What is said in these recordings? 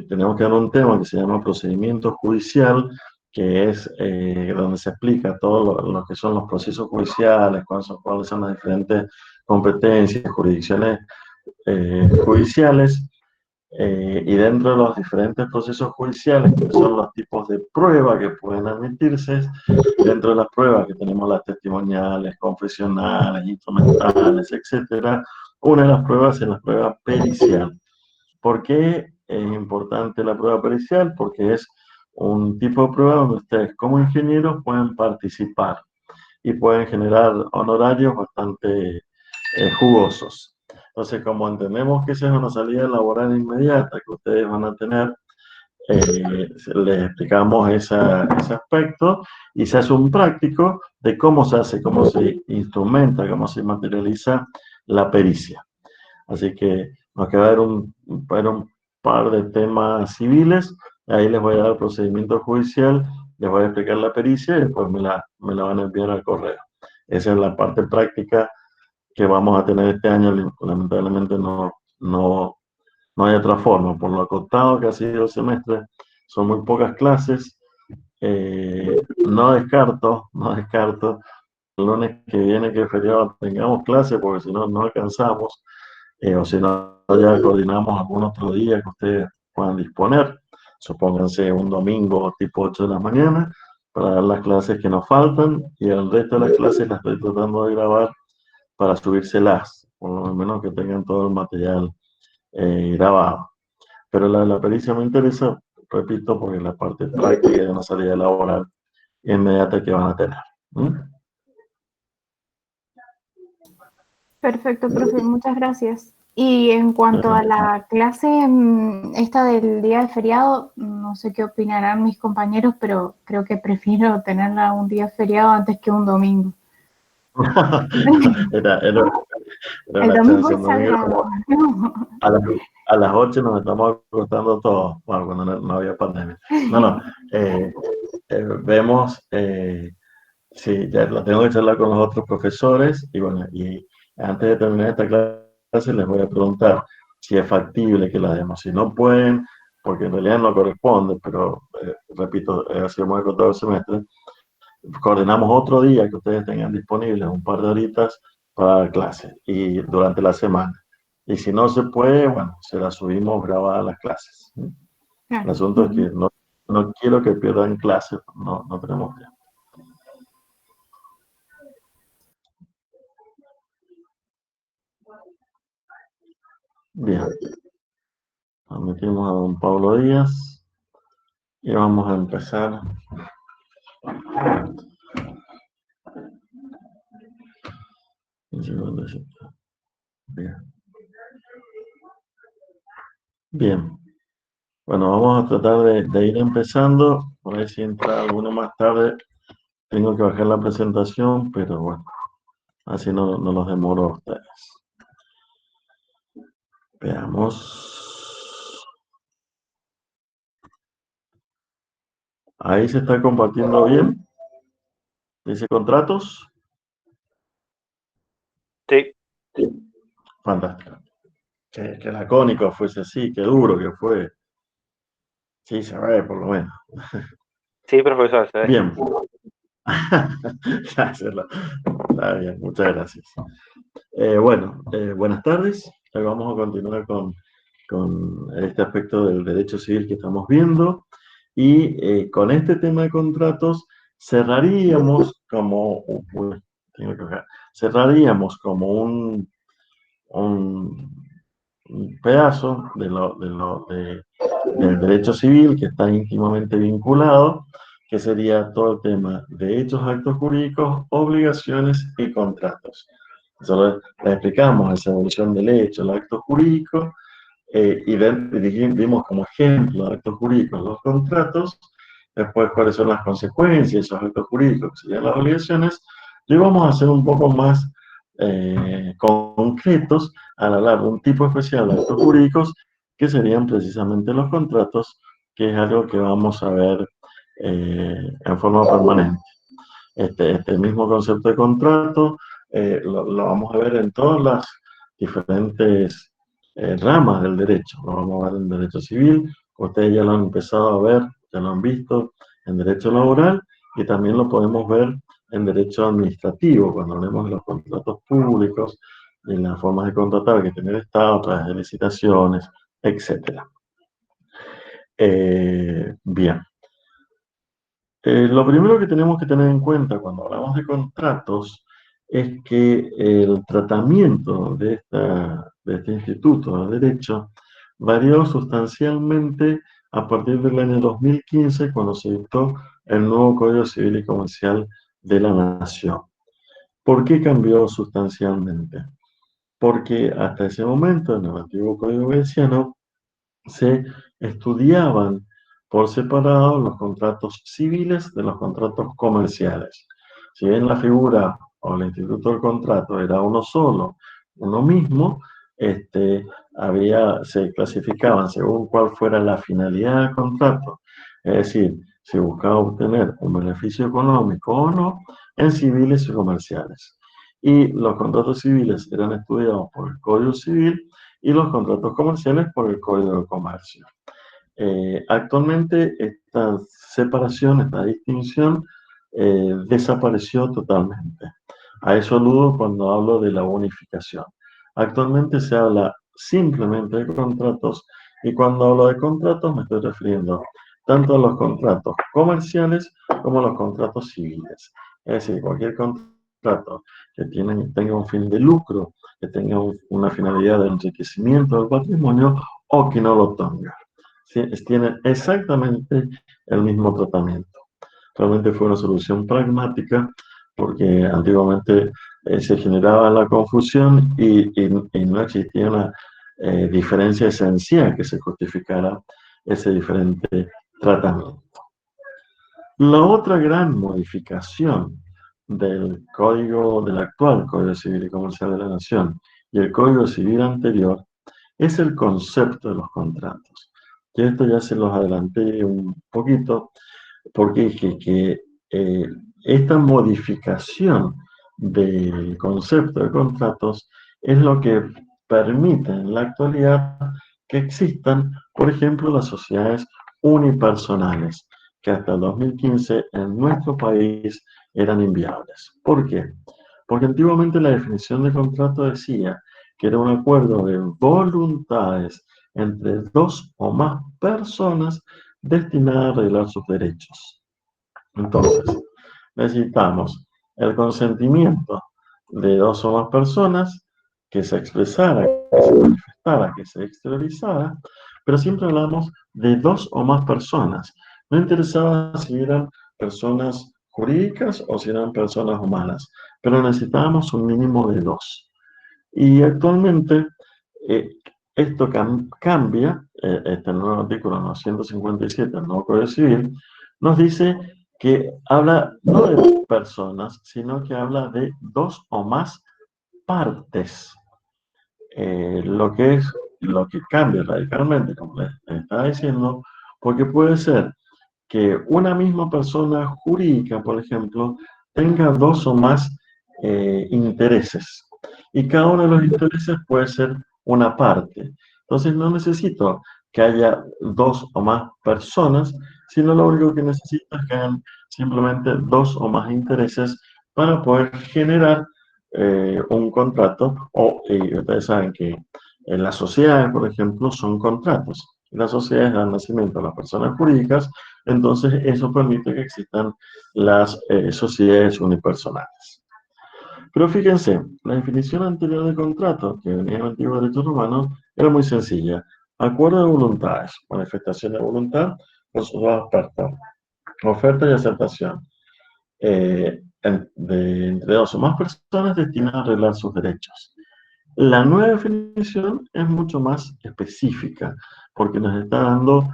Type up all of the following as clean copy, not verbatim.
tenemos que dar un tema que se llama procedimiento judicial, que es donde se explica todo lo que son los procesos judiciales, cuáles son las diferentes competencias, jurisdicciones judiciales, y dentro de los diferentes procesos judiciales, que son los tipos de prueba que pueden admitirse, dentro de las pruebas que tenemos las testimoniales, confesionales, instrumentales, etcétera. Una de las pruebas es la prueba pericial. ¿Por qué es importante la prueba pericial? Porque es un tipo de prueba donde ustedes como ingenieros pueden participar y pueden generar honorarios bastante jugosos. Entonces, como entendemos que esa es una salida laboral inmediata que ustedes van a tener, les explicamos ese aspecto y se hace un práctico de cómo se hace, cómo se instrumenta, cómo se materializa la pericia. Así que nos queda un par de temas civiles. Ahí les voy a dar el procedimiento judicial, les voy a explicar la pericia y después me la van a enviar al correo. Esa es la parte práctica que vamos a tener este año. Lamentablemente no hay otra forma. Por lo acotado que ha sido el semestre, son muy pocas clases. No descarto el lunes que viene, que es feriado, tengamos clase, porque si no, no alcanzamos. O si no, ya coordinamos algún otro día que ustedes puedan disponer. Supónganse un domingo tipo 8 de la mañana para dar las clases que nos faltan, y el resto de las clases las estoy tratando de grabar para subírselas, por lo menos que tengan todo el material grabado. Pero la pericia me interesa, repito, porque es la parte práctica de una salida laboral inmediata que van a tener. Perfecto, profe, muchas gracias. Y en cuanto a la clase esta del día de feriado, no sé qué opinarán mis compañeros, pero creo que prefiero tenerla un día feriado antes que un domingo. Era El una domingo chance, es sagrado. a las 8 nos estamos acostando todos, bueno, cuando no había pandemia. No, vemos, sí, ya la tengo que charlar con los otros profesores, y bueno, y antes de terminar esta clase les voy a preguntar si es factible que la demos. Si no pueden, porque en realidad no corresponde, pero repito, así hemos acotado el semestre, coordinamos otro día que ustedes tengan disponibles un par de horitas para dar clase y durante la semana. Y si no se puede, bueno, se las subimos grabadas las clases. El asunto es que no quiero que pierdan clase, no tenemos tiempo. Bien, admitimos a don Pablo Díaz y vamos a empezar. Bien. Bien. Bueno, vamos a tratar de ir empezando. Por ahí si entra alguno más tarde, tengo que bajar la presentación, pero bueno, así no los demoro a ustedes. Veamos. Ahí se está compartiendo bien. Dice contratos. Sí. Fantástico. Que lacónico fuese así, qué duro que fue. Sí, se ve, por lo menos. Sí, profesor, se ve. Bien. Gracias, está bien, muchas gracias. Bueno, buenas tardes. Hoy vamos a continuar con este aspecto del derecho civil que estamos viendo. Y con este tema de contratos cerraríamos como un pedazo del derecho civil que está íntimamente vinculado, que sería todo el tema de hechos, actos jurídicos, obligaciones y contratos. Entonces, le explicamos esa evolución del hecho, el acto jurídico, y vimos como ejemplo de actos jurídicos los contratos, después cuáles son las consecuencias de esos actos jurídicos, que serían las obligaciones, y vamos a hacer un poco más concretos al hablar de un tipo especial de actos jurídicos, que serían precisamente los contratos, que es algo que vamos a ver en forma permanente. Este mismo concepto de contrato lo vamos a ver en todas las diferentes ramas del derecho. Lo vamos a ver en derecho civil, ustedes ya lo han empezado a ver, ya lo han visto en derecho laboral, y también lo podemos ver en derecho administrativo, cuando hablemos de los contratos públicos, y las formas de contratar que tiene el Estado, a través de licitaciones, etc. Bien. Lo primero que tenemos que tener en cuenta cuando hablamos de contratos es que el tratamiento de este instituto de derecho varió sustancialmente a partir del año 2015, cuando se dictó el nuevo Código Civil y Comercial de la Nación. ¿Por qué cambió sustancialmente? Porque hasta ese momento, en el antiguo Código Veneciano, se estudiaban por separado los contratos civiles de los contratos comerciales. Si bien la figura o el instituto del contrato era uno solo, uno mismo, se clasificaban según cuál fuera la finalidad del contrato, es decir, si buscaba obtener un beneficio económico o no, en civiles y comerciales. Y los contratos civiles eran estudiados por el Código Civil y los contratos comerciales por el Código de Comercio. Actualmente esta separación, esta distinción, desapareció totalmente. A eso aludo cuando hablo de la unificación. Actualmente se habla simplemente de contratos, y cuando hablo de contratos me estoy refiriendo tanto a los contratos comerciales como a los contratos civiles. Es decir, cualquier contrato que tenga un fin de lucro, que tenga una finalidad de enriquecimiento del patrimonio, o que no lo tenga. Tienen exactamente el mismo tratamiento. Realmente fue una solución pragmática, porque antiguamente se generaba la confusión y no existía una diferencia esencial que se justificara ese diferente tratamiento. La otra gran modificación del actual Código Civil y Comercial de la Nación y el Código Civil anterior es el concepto de los contratos. Y esto ya se los adelanté un poquito, porque dije que esta modificación del concepto de contratos es lo que permite en la actualidad que existan, por ejemplo, las sociedades unipersonales, que hasta el 2015 en nuestro país eran inviables. ¿Por qué? Porque antiguamente la definición de contrato decía que era un acuerdo de voluntades entre dos o más personas destinada a arreglar sus derechos. Entonces, necesitamos el consentimiento de dos o más personas, que se expresara, que se manifestara, que se exteriorizara, pero siempre hablamos de dos o más personas. No interesaba si eran personas jurídicas o si eran personas humanas, pero necesitábamos un mínimo de dos. Y actualmente eh, esto cambia, este nuevo artículo 957 del nuevo Código Civil, nos dice que habla no de personas, sino que habla de dos o más partes. Lo que cambia radicalmente, como les estaba diciendo, porque puede ser que una misma persona jurídica, por ejemplo, tenga dos o más intereses. Y cada uno de los intereses puede ser una parte. Entonces no necesito que haya dos o más personas, sino lo único que necesito es que hayan simplemente dos o más intereses para poder generar un contrato. Ustedes saben que en las sociedades, por ejemplo, son contratos. Las sociedades dan nacimiento a las personas jurídicas, entonces eso permite que existan las sociedades unipersonales. Pero fíjense, la definición anterior de contrato, que venía en el antiguo derecho romano, era muy sencilla. Acuerdo de voluntades, manifestación de voluntad por sus dos aspectos, oferta y aceptación, entre dos o más personas destinadas a arreglar sus derechos. La nueva definición es mucho más específica, porque nos está dando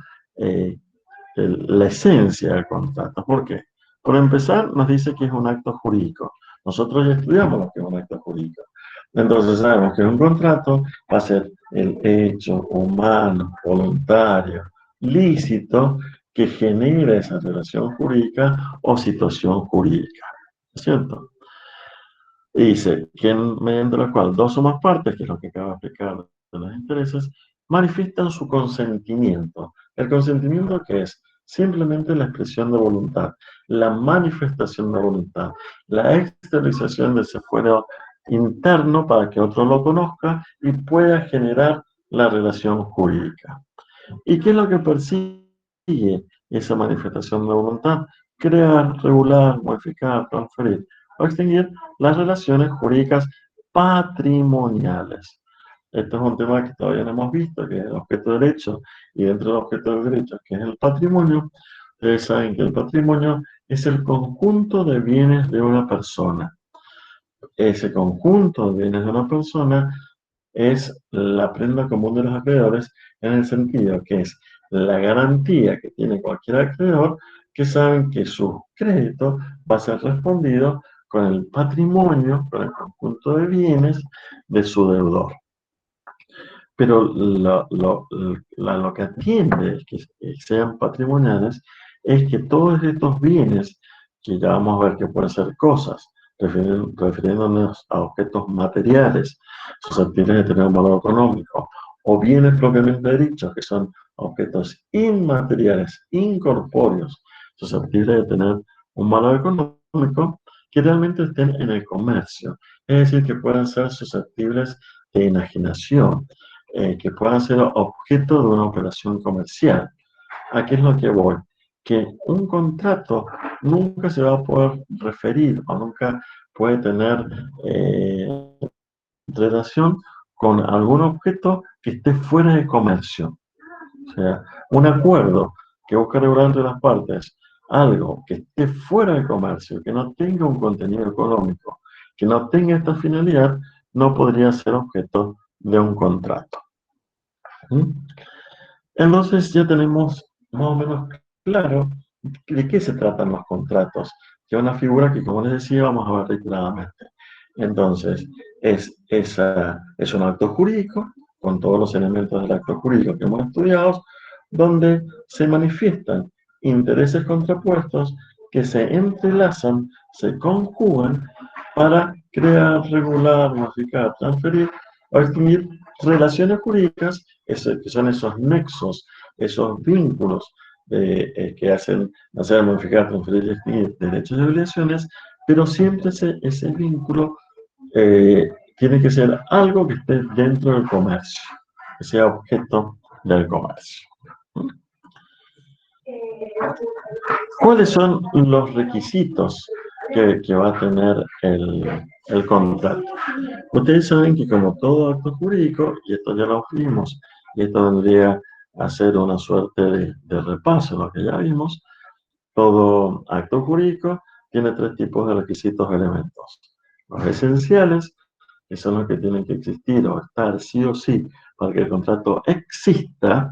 la esencia del contrato. ¿Por qué? Por empezar, nos dice que es un acto jurídico. Nosotros ya estudiamos lo que es un acto jurídico. Entonces sabemos que un contrato va a ser el hecho humano, voluntario, lícito, que genera esa relación jurídica o situación jurídica. ¿Es cierto? Y dice que mediante la cual dos o más partes, que es lo que acaba de explicar de los intereses, manifiestan su consentimiento. ¿El consentimiento qué es? Simplemente la expresión de voluntad, la manifestación de voluntad, la exteriorización de ese fuero interno para que otro lo conozca y pueda generar la relación jurídica. ¿Y qué es lo que persigue esa manifestación de voluntad? Crear, regular, modificar, transferir o extinguir las relaciones jurídicas patrimoniales. Este es un tema que todavía no hemos visto, que es el objeto de derecho, y dentro del objeto de derecho, que es el patrimonio, ustedes saben que el patrimonio es el conjunto de bienes de una persona. Ese conjunto de bienes de una persona es la prenda común de los acreedores en el sentido que es la garantía que tiene cualquier acreedor que saben que su crédito va a ser respondido con el patrimonio, con el conjunto de bienes de su deudor. Pero lo que atiende que sean patrimoniales es que todos estos bienes, que ya vamos a ver que pueden ser cosas, refiriéndonos a objetos materiales, susceptibles de tener un valor económico, o bienes propiamente dichos, que son objetos inmateriales, incorpóreos, susceptibles de tener un valor económico, que realmente estén en el comercio, es decir, que puedan ser susceptibles de enajenación, que puedan ser objeto de una operación comercial. ¿A qué es lo que voy? Que un contrato nunca se va a poder referir o nunca puede tener relación con algún objeto que esté fuera de comercio. O sea, un acuerdo que busca regular entre las partes algo que esté fuera de comercio, que no tenga un contenido económico, que no tenga esta finalidad, no podría ser objeto de un contrato. Entonces ya tenemos más o menos claro de qué se tratan los contratos, que es una figura que, como les decía, vamos a ver reiteradamente. Entonces, es un acto jurídico, con todos los elementos del acto jurídico que hemos estudiado, donde se manifiestan intereses contrapuestos que se entrelazan, se conjugan para crear, regular, modificar, transferir o extinguir relaciones jurídicas, que son esos nexos, esos vínculos que hacen modificar, transferir y extinguir derechos y obligaciones, pero siempre ese vínculo tiene que ser algo que esté dentro del comercio, que sea objeto del comercio. ¿Cuáles son los requisitos que va a tener el contrato? Ustedes saben que como todo acto jurídico, y esto ya lo vimos, y esto vendría a ser una suerte de repaso de lo que ya vimos, todo acto jurídico tiene tres tipos de requisitos o elementos. Los esenciales, que son los que tienen que existir o estar sí o sí para que el contrato exista.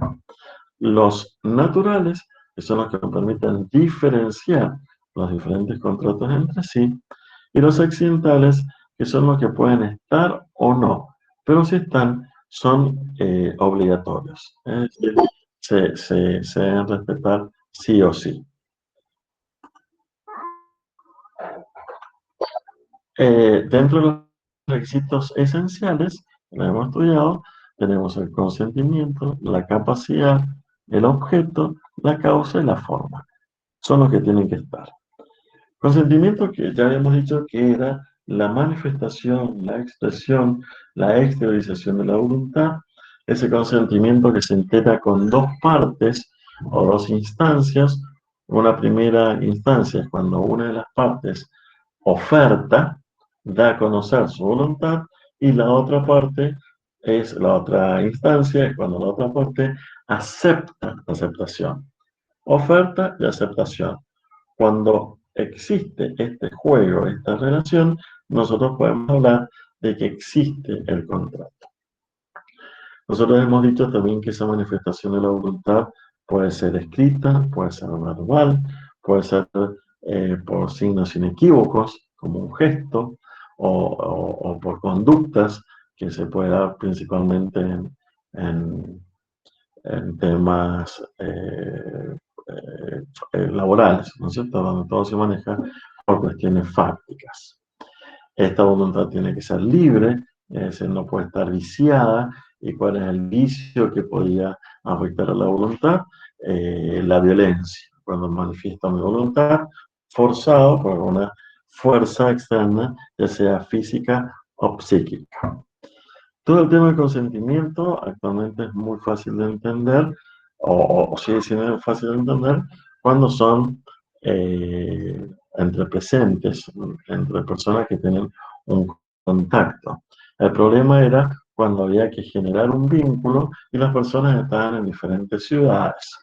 Los naturales, que son los que nos permiten diferenciar los diferentes contratos entre sí, y los accidentales, que son los que pueden estar o no, pero si están, son obligatorios. Es decir, se deben respetar sí o sí. Dentro de los requisitos esenciales que hemos estudiado, tenemos el consentimiento, la capacidad, el objeto, la causa y la forma. Son los que tienen que estar. Consentimiento que ya habíamos dicho que era la manifestación, la expresión, la exteriorización de la voluntad, ese consentimiento que se integra con dos partes o dos instancias. Una primera instancia es cuando una de las partes oferta, da a conocer su voluntad, y la otra parte es la otra instancia, es cuando la otra parte acepta la aceptación. Oferta y aceptación. Cuando existe este juego, esta relación, nosotros podemos hablar de que existe el contrato. Nosotros hemos dicho también que esa manifestación de la voluntad puede ser escrita, puede ser verbal, puede ser por signos inequívocos, como un gesto, o por conductas que se puede dar principalmente en temas laborales, ¿no es cierto?, donde todo se maneja por cuestiones fácticas. Esta voluntad tiene que ser libre, es decir, no puede estar viciada, y cuál es el vicio que podía afectar a la voluntad. La violencia, cuando manifiesto mi voluntad forzado por una fuerza externa, ya sea física o psíquica. Todo el tema del consentimiento actualmente es muy fácil de entender, o sigue siendo fácil de entender, cuando son entre presentes, entre personas que tienen un contacto. El problema era cuando había que generar un vínculo y las personas estaban en diferentes ciudades.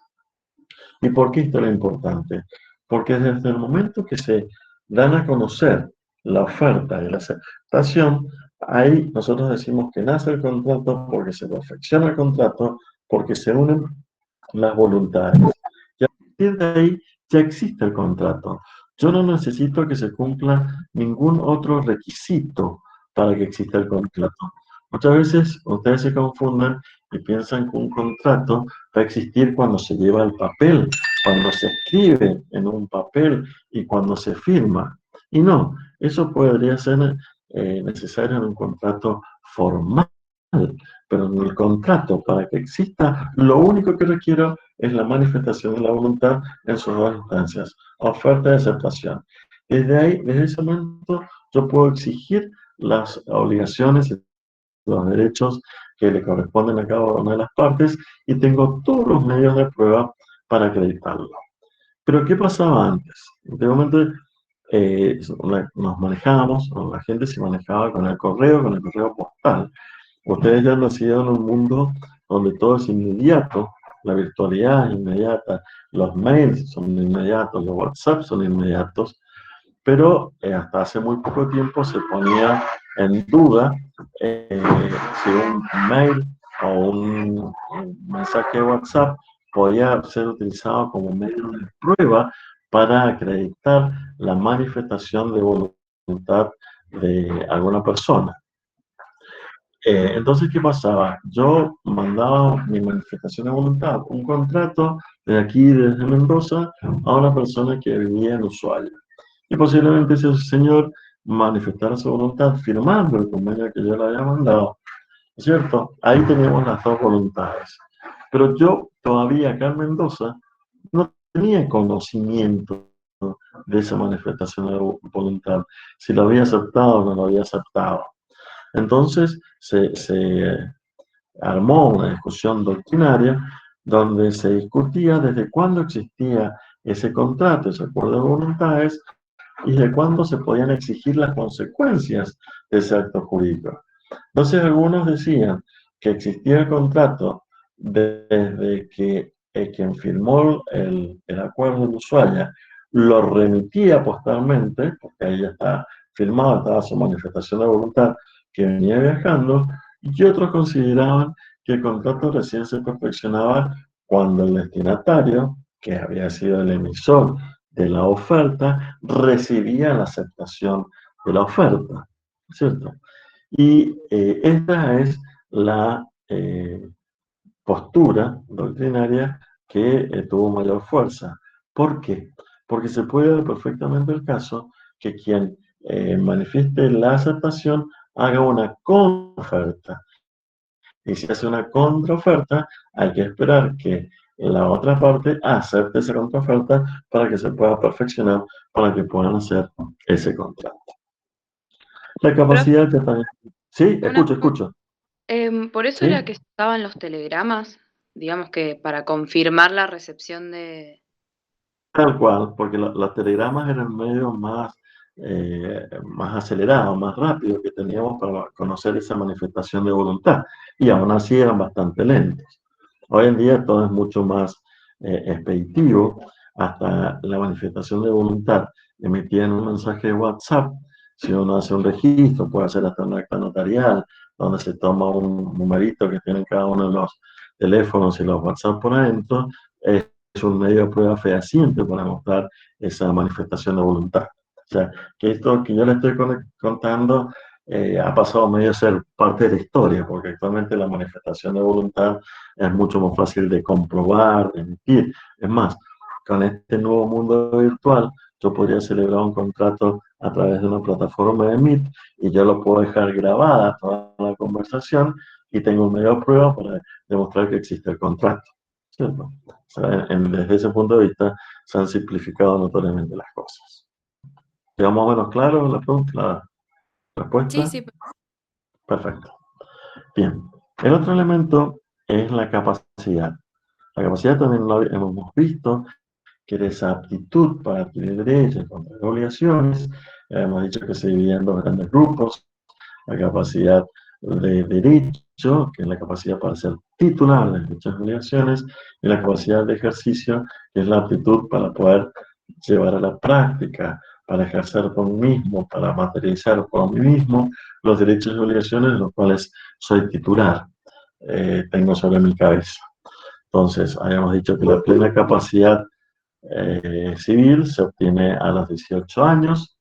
¿Y por qué esto era importante? Porque desde el momento que se dan a conocer la oferta y la aceptación, ahí nosotros decimos que nace el contrato porque se perfecciona el contrato, porque se unen las voluntades. Y a partir de ahí ya existe el contrato. Yo no necesito que se cumpla ningún otro requisito para que exista el contrato. Muchas veces ustedes se confunden y piensan que un contrato va a existir cuando se lleva el papel, cuando se escribe en un papel y cuando se firma. Y no, eso podría ser necesario en un contrato formal, pero en el contrato, para que exista, lo único que requiero es la manifestación de la voluntad en sus dos instancias, oferta y aceptación. Desde ahí, desde ese momento, yo puedo exigir las obligaciones y los derechos que le corresponden a cada una de las partes y tengo todos los medios de prueba para acreditarlo. Pero ¿qué pasaba antes? Antiguamente nos manejábamos, o la gente se manejaba con el correo postal. Ustedes ya han nacido en un mundo donde todo es inmediato, la virtualidad es inmediata, los mails son inmediatos, los WhatsApp son inmediatos, pero hasta hace muy poco tiempo se ponía en duda si un mail o un mensaje de WhatsApp podía ser utilizado como medio de prueba para acreditar la manifestación de voluntad de alguna persona. Entonces, ¿qué pasaba? Yo mandaba mi manifestación de voluntad, un contrato de aquí, desde Mendoza, a una persona que vivía en Ushuaia. Y posiblemente ese señor manifestara su voluntad firmando el convenio que yo le había mandado. ¿Cierto? Ahí teníamos las dos voluntades. Pero yo todavía acá en Mendoza no tenía conocimiento de esa manifestación de voluntad, si lo había aceptado o no lo había aceptado. Entonces se armó una discusión doctrinaria donde se discutía desde cuándo existía ese contrato, ese acuerdo de voluntades, y de cuándo se podían exigir las consecuencias de ese acto jurídico. Entonces algunos decían que existía el contrato desde que quien firmó el acuerdo en Ushuaia lo remitía posteriormente, porque ahí ya está firmado, estaba su manifestación de voluntad que venía viajando, y otros consideraban que el contrato recién se perfeccionaba cuando el destinatario, que había sido el emisor de la oferta, recibía la aceptación de la oferta, ¿cierto? Y esta es la postura doctrinaria que tuvo mayor fuerza. ¿Por qué? Porque se puede dar perfectamente el caso que quien manifieste la aceptación haga una contraoferta. Y si hace una contraoferta, hay que esperar que la otra parte acepte esa contraoferta para que se pueda perfeccionar, para que puedan hacer ese contrato. La capacidad que también... Sí, escucho. Por eso ¿Sí? era que se usaban los telegramas, digamos que para confirmar la recepción de... Tal cual, porque los telegramas eran medios más acelerados, más rápidos que teníamos para conocer esa manifestación de voluntad, y aún así eran bastante lentos. Hoy en día todo es mucho más expeditivo, hasta la manifestación de voluntad emitida en un mensaje de WhatsApp. Si uno hace un registro, puede hacer hasta un acta notarial, donde se toma un numerito que tienen cada uno de los teléfonos y los WhatsApp por adentro, es un medio de prueba fehaciente para mostrar esa manifestación de voluntad. O sea, que esto que yo le estoy contando ha pasado medio a ser parte de la historia, porque actualmente la manifestación de voluntad es mucho más fácil de comprobar, de emitir. Es más, con este nuevo mundo virtual, yo podría celebrar un contrato a través de una plataforma de Meet y yo lo puedo dejar grabada toda la conversación y tengo un medio de prueba para demostrar que existe el contrato, ¿cierto? O sea, desde ese punto de vista se han simplificado notoriamente las cosas. ¿Queda más o menos claro la pregunta, la respuesta? Sí. Perfecto. Bien. El otro elemento es la capacidad. La capacidad también lo hemos visto, que era esa aptitud para adquirir derechos y contraer obligaciones. Hemos dicho que se divide en dos grandes grupos: la capacidad de derecho, que es la capacidad para ser titular de derechos y obligaciones, y la capacidad de ejercicio, que es la aptitud para poder llevar a la práctica, para ejercer por mí mismo, para materializar por mí mismo los derechos y obligaciones de los cuales soy titular, tengo sobre mi cabeza. Entonces, habíamos dicho que la plena capacidad civil se obtiene a los 18 años,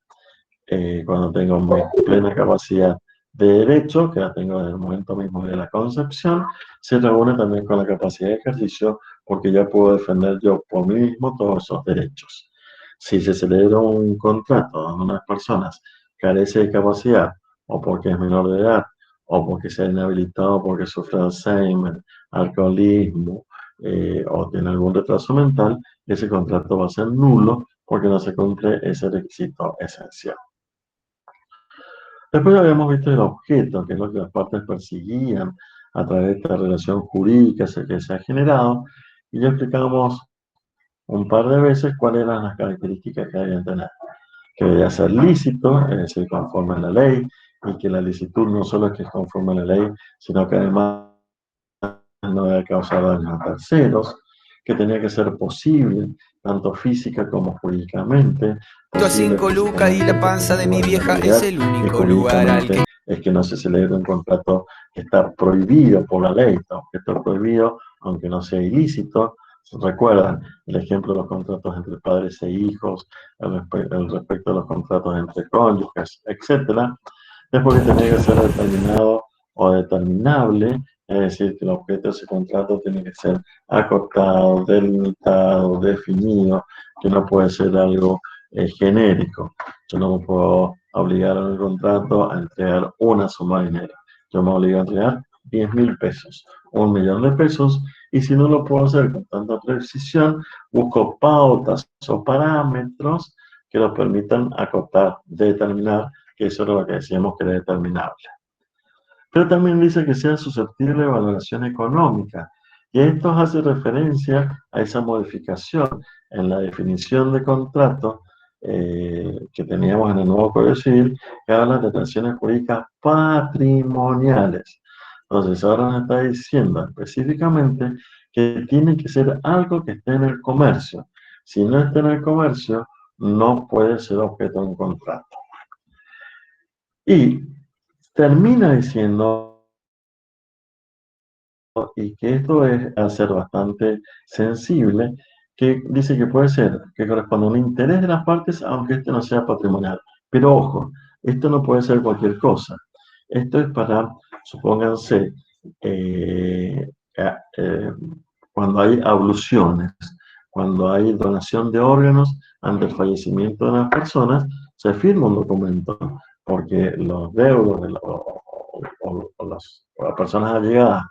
cuando tengo mi plena capacidad de derecho, que la tengo desde el momento mismo de la concepción, se reúne también con la capacidad de ejercicio, porque ya puedo defender yo por mí mismo todos esos derechos. Si se celebra un contrato donde una persona carece de capacidad, o porque es menor de edad, o porque se ha inhabilitado porque sufre Alzheimer, alcoholismo, o tiene algún retraso mental, ese contrato va a ser nulo porque no se cumple ese requisito esencial. Después habíamos visto el objeto, que es lo que las partes perseguían a través de esta relación jurídica que se ha generado, y ya explicamos un par de veces cuáles eran las características que debían tener. Que debía ser lícito, es decir, conforme a la ley, y que la licitud no solo es que es conforme a la ley, sino que además no debe causar daño a terceros, que tenía que ser posible, tanto física como jurídicamente. A 5 lucas y la panza de mi vieja es el único lugar al que... Es que no se celebre un contrato que está prohibido por la ley, que está prohibido, aunque no sea ilícito. Recuerdan el ejemplo de los contratos entre padres e hijos, el respecto a los contratos entre cónyuges, etc. Es porque tenía que ser determinado o determinable, es decir, que el objeto de ese contrato tiene que ser acotado, delimitado, definido, que no puede ser algo genérico. Yo no me puedo obligar en el contrato a entregar una suma de dinero. Yo me obligo a entregar 10.000 pesos, 1.000.000 de pesos, y si no lo puedo hacer con tanta precisión, busco pautas o parámetros que lo permitan acotar, determinar, que eso era lo que decíamos que era determinable. Pero también dice que sea susceptible de valoración económica, y esto hace referencia a esa modificación en la definición de contrato que teníamos en el nuevo Código Civil, que habla de relaciones jurídicas patrimoniales. Entonces ahora nos está diciendo específicamente que tiene que ser algo que esté en el comercio. Si no está en el comercio, no puede ser objeto de un contrato. Y termina diciendo, y que esto es a ser bastante sensible, que dice que puede ser que corresponda a un interés de las partes, aunque este no sea patrimonial. Pero ojo, esto no puede ser cualquier cosa. Esto es para, supónganse, cuando hay abluciones, cuando hay donación de órganos ante el fallecimiento de las personas, se firma un documento, porque los deudos o las personas allegadas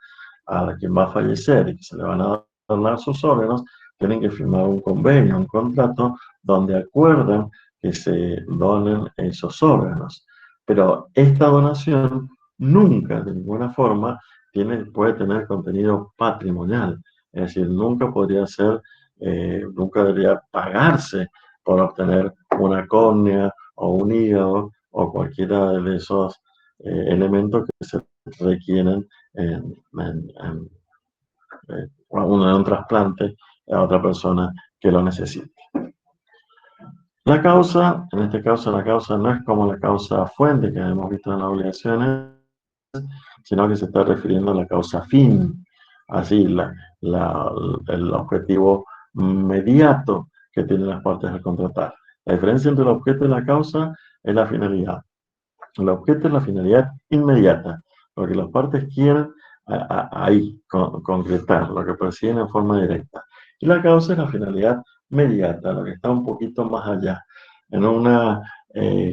a quien va a fallecer y que se le van a donar sus órganos, tienen que firmar un convenio, un contrato, donde acuerdan que se donen esos órganos. Pero esta donación nunca, de ninguna forma, puede tener contenido patrimonial. Es decir, nunca podría ser, nunca debería pagarse por obtener una córnea o un hígado o cualquiera de esos elementos que se requieren en un trasplante a otra persona que lo necesite. La causa, en este caso la causa no es como la causa fuente que hemos visto en las obligaciones, sino que se está refiriendo a la causa fin, así el objetivo inmediato que tienen las partes al contratar. La diferencia entre el objeto y la causa es la finalidad. El objeto es la finalidad inmediata, lo que las partes quieren ahí concretar, lo que persiguen en forma directa. Y la causa es la finalidad mediata, lo que está un poquito más allá. En una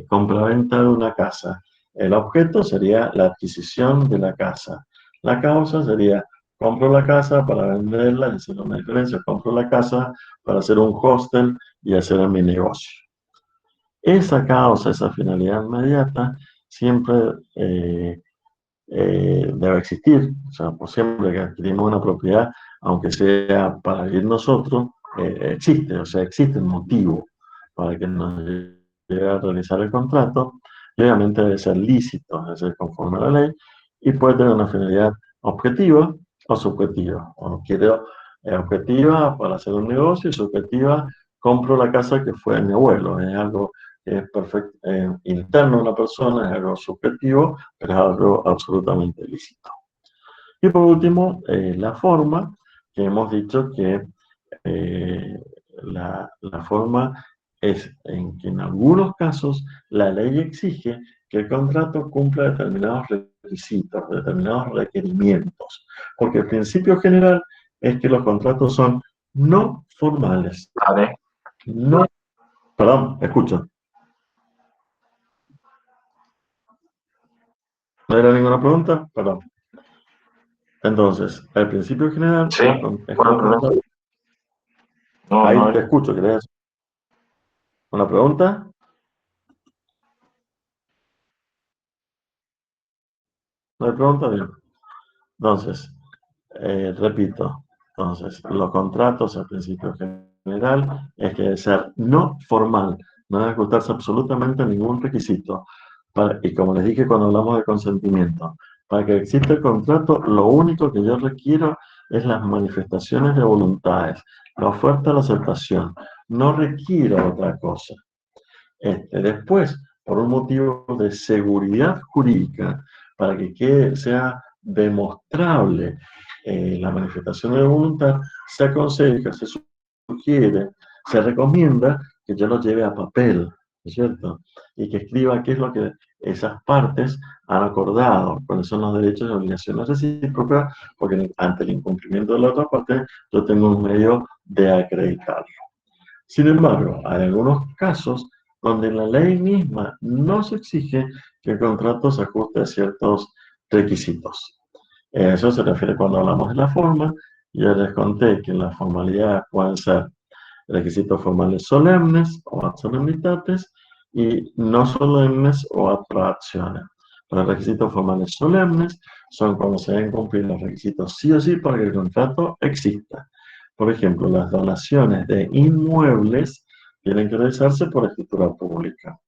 compraventa de una casa, el objeto sería la adquisición de la casa. La causa sería, compro la casa para venderla, es decir, una diferencia, compro la casa para hacer un hostel y hacer mi negocio. Esa causa, esa finalidad inmediata, siempre debe existir. O sea, por siempre que adquirimos una propiedad, aunque sea para vivir nosotros, existe. O sea, existe un motivo para que nos llegue a realizar el contrato. Y obviamente debe ser lícito, debe ser conforme a la ley, y puede tener una finalidad objetiva o subjetiva. O quiero objetiva para hacer un negocio y subjetiva, compro la casa que fue de mi abuelo. Es algo que es perfecto, interno a una persona, es algo subjetivo, pero es algo absolutamente lícito. Y por último, la forma, que hemos dicho que la forma es en que en algunos casos la ley exige que el contrato cumpla determinados requisitos, determinados requerimientos, porque el principio general es que los contratos son no formales. Vale. No, perdón, escucha. ¿No era ninguna pregunta? Perdón. Entonces, el principio general Sí, es bueno, no, ahí no, te escucho, ¿querés una pregunta? ¿No hay pregunta? Bien. Entonces, repito, entonces, los contratos, el principio general, es que debe ser no formal, no debe ajustarse absolutamente a ningún requisito. Y como les dije cuando hablamos de consentimiento, para que exista el contrato, lo único que yo requiero es las manifestaciones de voluntades, la oferta, la aceptación. No requiero otra cosa. Después, por un motivo de seguridad jurídica, para que sea demostrable la manifestación de voluntad, se aconseja, se sugiere, se recomienda que yo lo lleve a papel, ¿no es cierto? Y que escriba qué es lo que esas partes han acordado, cuáles son los derechos y obligaciones recíprocas, porque ante el incumplimiento de la otra parte, yo tengo un medio de acreditarlo. Sin embargo, hay algunos casos donde la ley misma no se exige que el contrato se ajuste a ciertos requisitos. Eso se refiere cuando hablamos de la forma. Ya les conté que las formalidades pueden ser requisitos formales solemnes o ad solemnitatis y no solemnes o ad proactionem. Los requisitos formales solemnes son cuando se deben cumplir los requisitos sí o sí para que el contrato exista. Por ejemplo, las donaciones de inmuebles tienen que realizarse por escritura pública.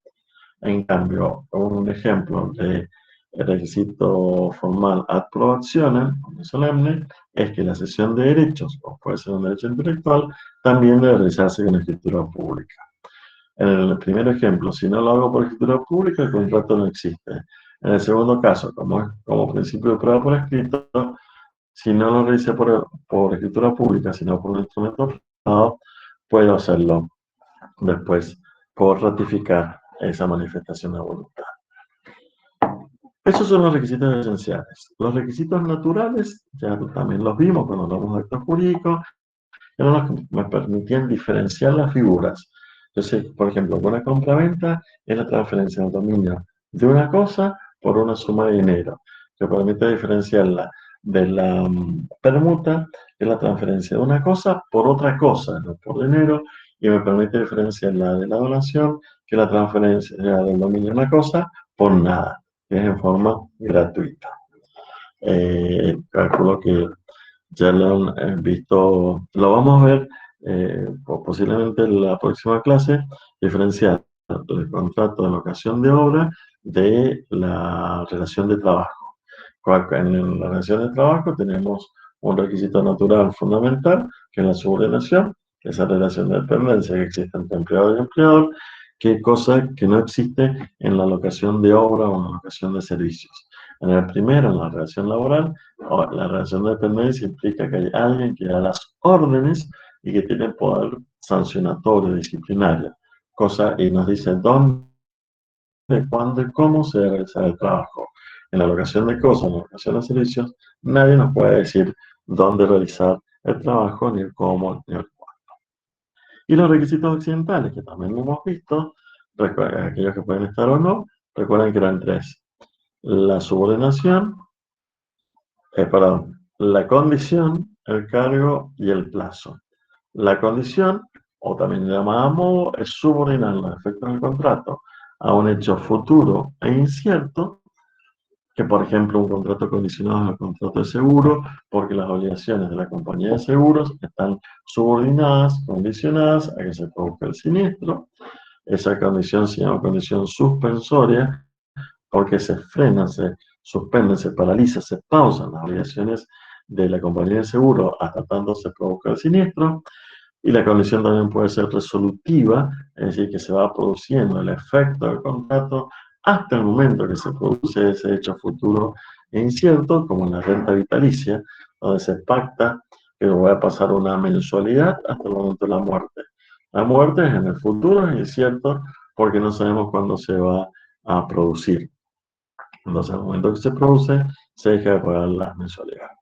En cambio, un ejemplo de requisito formal ad proactionem, solemne, es que la cesión de derechos, o puede ser un derecho intelectual, también debe realizarse con escritura pública. En el primer ejemplo, si no lo hago por escritura pública, el contrato no existe. En el segundo caso, como principio de prueba por escrito, si no lo realicé por escritura pública, sino por un instrumento privado, puedo hacerlo después por ratificar esa manifestación de voluntad. Esos son los requisitos esenciales. Los requisitos naturales, ya también los vimos cuando hablamos de actos jurídicos, eran los que me permitían diferenciar las figuras. Entonces, por ejemplo, una compraventa es la transferencia del dominio de una cosa por una suma de dinero, que permite diferenciarla de la permuta, que es la transferencia de una cosa por otra cosa, no por dinero, y me permite diferenciarla de la donación, que es la transferencia del dominio de una cosa por nada, que es en forma gratuita. Calculo que ya lo han visto, lo vamos a ver posiblemente en la próxima clase, diferenciar el contrato de locación de obra de la relación de trabajo. En la relación de trabajo tenemos un requisito natural fundamental, que es la subordinación, esa relación de dependencia que existe entre empleador y empleador, que cosa que no existe en la locación de obra o en la locación de servicios. En el primero, en la relación laboral, la relación de dependencia implica que hay alguien que da las órdenes y que tiene poder sancionatorio, disciplinario, y nos dice dónde, cuándo y cómo se debe realizar el trabajo. En la locación de cosas, en la locación de servicios, nadie nos puede decir dónde realizar el trabajo, ni el cómo, ni el cuándo. Y los requisitos occidentales, que también hemos visto, aquellos que pueden estar o no, recuerden que eran tres: la subordinación, perdón, la condición, el cargo y el plazo. La condición, o también llamada modo, es subordinar los efectos del contrato a un hecho futuro e incierto, que por ejemplo un contrato condicionado al contrato de seguro, porque las obligaciones de la compañía de seguros están subordinadas, condicionadas a que se produzca el siniestro. Esa condición se llama condición suspensoria, porque se frenan, se suspenden, se paralizan, se pausan las obligaciones de la compañía de seguro hasta tanto se produzca el siniestro. Y la condición también puede ser resolutiva, es decir, que se va produciendo el efecto del contrato hasta el momento que se produce ese hecho futuro e incierto, como en la renta vitalicia, donde se pacta que va a pasar una mensualidad hasta el momento de la muerte. La muerte es en el futuro, es incierto, porque no sabemos cuándo se va a producir. Entonces, al momento que se produce, se deja de pagar las mensualidades.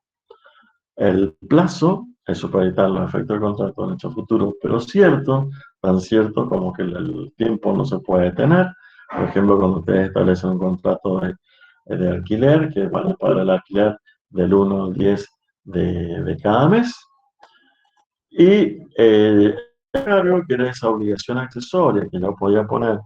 El plazo es supeditar los efectos del contrato en hecho futuro, pero cierto, tan cierto como que el tiempo no se puede detener. Por ejemplo, cuando ustedes establecen un contrato de alquiler, que van a pagar el alquiler del 1 al 10 de cada mes. Y cargo, que era esa obligación accesoria que yo podía poner,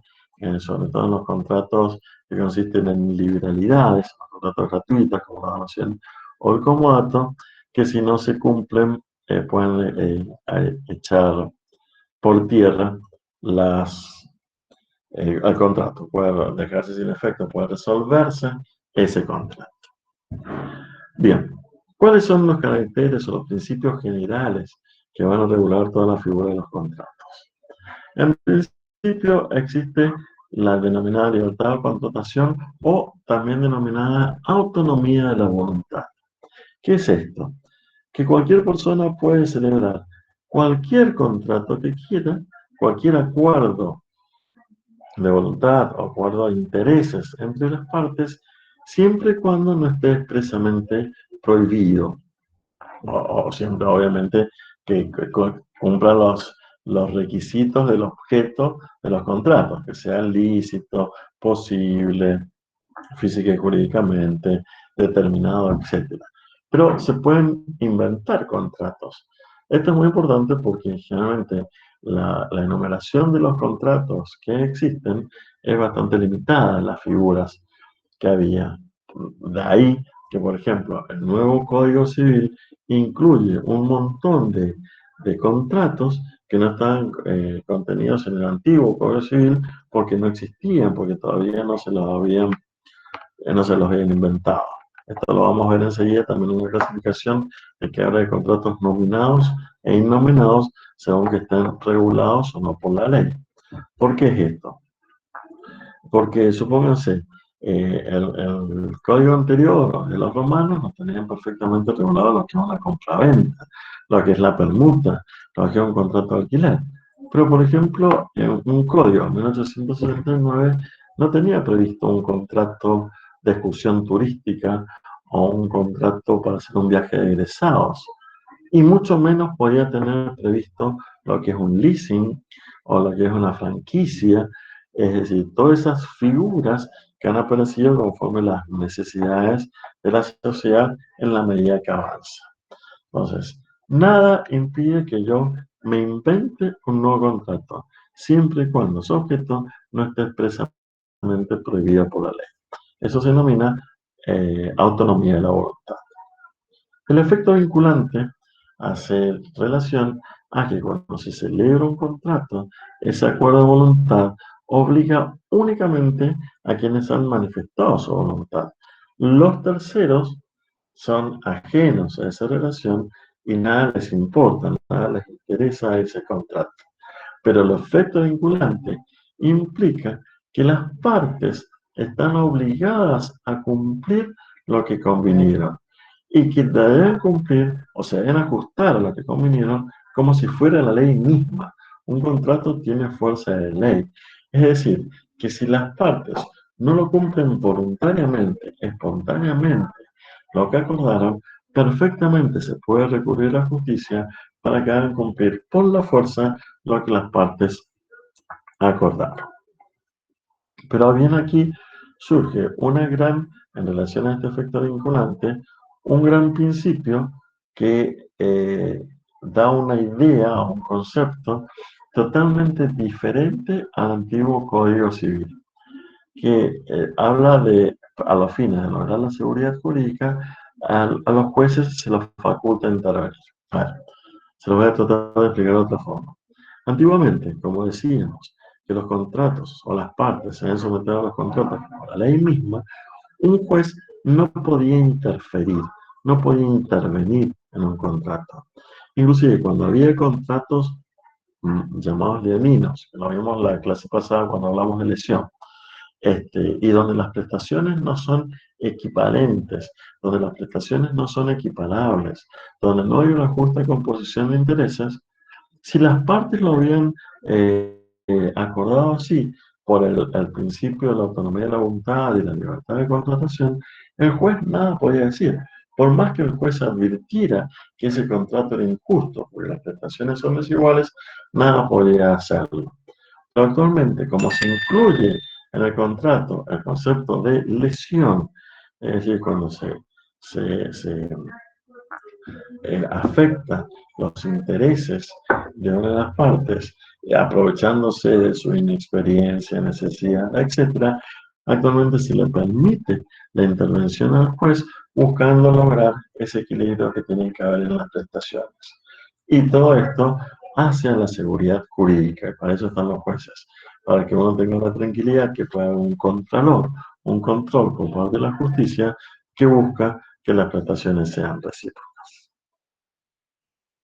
sobre todo en los contratos que consisten en liberalidades, los contratos gratuitos como la donación o el comodato, que si no se cumplen pueden echar por tierra el contrato, puede dejarse sin efecto, puede resolverse ese contrato. Bien, ¿cuáles son los caracteres o los principios generales que van a regular toda la figura de los contratos? En principio existe la denominada libertad de contratación o también denominada autonomía de la voluntad. ¿Qué es esto? Que cualquier persona puede celebrar cualquier contrato que quiera, cualquier acuerdo de voluntad o acuerdo de intereses entre las partes, siempre y cuando no esté expresamente prohibido. O siempre, obviamente, que cumpla los requisitos del objeto de los contratos, que sea lícito, posible, física y jurídicamente, determinado, etc. Pero se pueden inventar contratos. Esto es muy importante porque generalmente la enumeración de los contratos que existen es bastante limitada en las figuras que había. De ahí que, por ejemplo, el nuevo Código Civil incluye un montón de contratos que no estaban contenidos en el antiguo Código Civil porque no existían, porque todavía no se los habían inventado. Esto lo vamos a ver enseguida, también una clasificación de que habla de contratos nominados e innominados según que estén regulados o no por la ley. ¿Por qué es esto? Porque supónganse, el código anterior de los romanos nos tenían perfectamente regulado lo que es una compraventa, lo que es la permuta, lo que es un contrato de alquiler. Pero, por ejemplo, en un código de 1869 no tenía previsto un contrato de excursión turística o un contrato para hacer un viaje de egresados. Y mucho menos podía tener previsto lo que es un leasing o lo que es una franquicia, es decir, todas esas figuras que han aparecido conforme las necesidades de la sociedad en la medida que avanza. Entonces, nada impide que yo me invente un nuevo contrato, siempre y cuando su objeto no esté expresamente prohibido por la ley. Eso se denomina autonomía de la voluntad. El efecto vinculante hace relación a que cuando se celebra un contrato, ese acuerdo de voluntad obliga únicamente a quienes han manifestado su voluntad. Los terceros son ajenos a esa relación y nada les importa, nada les interesa ese contrato. Pero el efecto vinculante implica que las partes están obligadas a cumplir lo que convinieron y que deben cumplir o se deben ajustar a lo que convinieron como si fuera la ley misma. Un contrato tiene fuerza de ley. Es decir, que si las partes no lo cumplen voluntariamente, espontáneamente, lo que acordaron, perfectamente se puede recurrir a la justicia para que hagan cumplir por la fuerza lo que las partes acordaron. Pero bien aquí surge en relación a este efecto vinculante, un gran principio que da una idea, un concepto totalmente diferente al antiguo Código Civil, que habla de, a los fines de lograr la seguridad jurídica, a los jueces se los faculta intervenir. Bueno, se lo voy a tratar de explicar de otra forma. Antiguamente, como decíamos, que los contratos o las partes se deben someter a los contratos por la ley misma, un juez no podía interferir, no podía intervenir en un contrato. Inclusive cuando había contratos llamados leoninos, que lo vimos la clase pasada cuando hablamos de lesión, y donde las prestaciones no son equivalentes, donde las prestaciones no son equiparables, donde no hay una justa composición de intereses, si las partes lo habían acordado así, por el principio de la autonomía de la voluntad y la libertad de contratación, el juez nada podía decir. Por más que el juez advirtiera que ese contrato era injusto, porque las prestaciones son desiguales, nada podía hacerlo. Pero actualmente, como se incluye en el contrato el concepto de lesión, es decir, cuando se afecta los intereses de una de las partes, aprovechándose de su inexperiencia, necesidad, etc., actualmente se le permite la intervención al juez buscando lograr ese equilibrio que tiene que haber en las prestaciones. Y todo esto hacia la seguridad jurídica, y para eso están los jueces, para que uno tenga la tranquilidad que pueda haber un control por parte de la justicia que busca que las prestaciones sean recíprocas.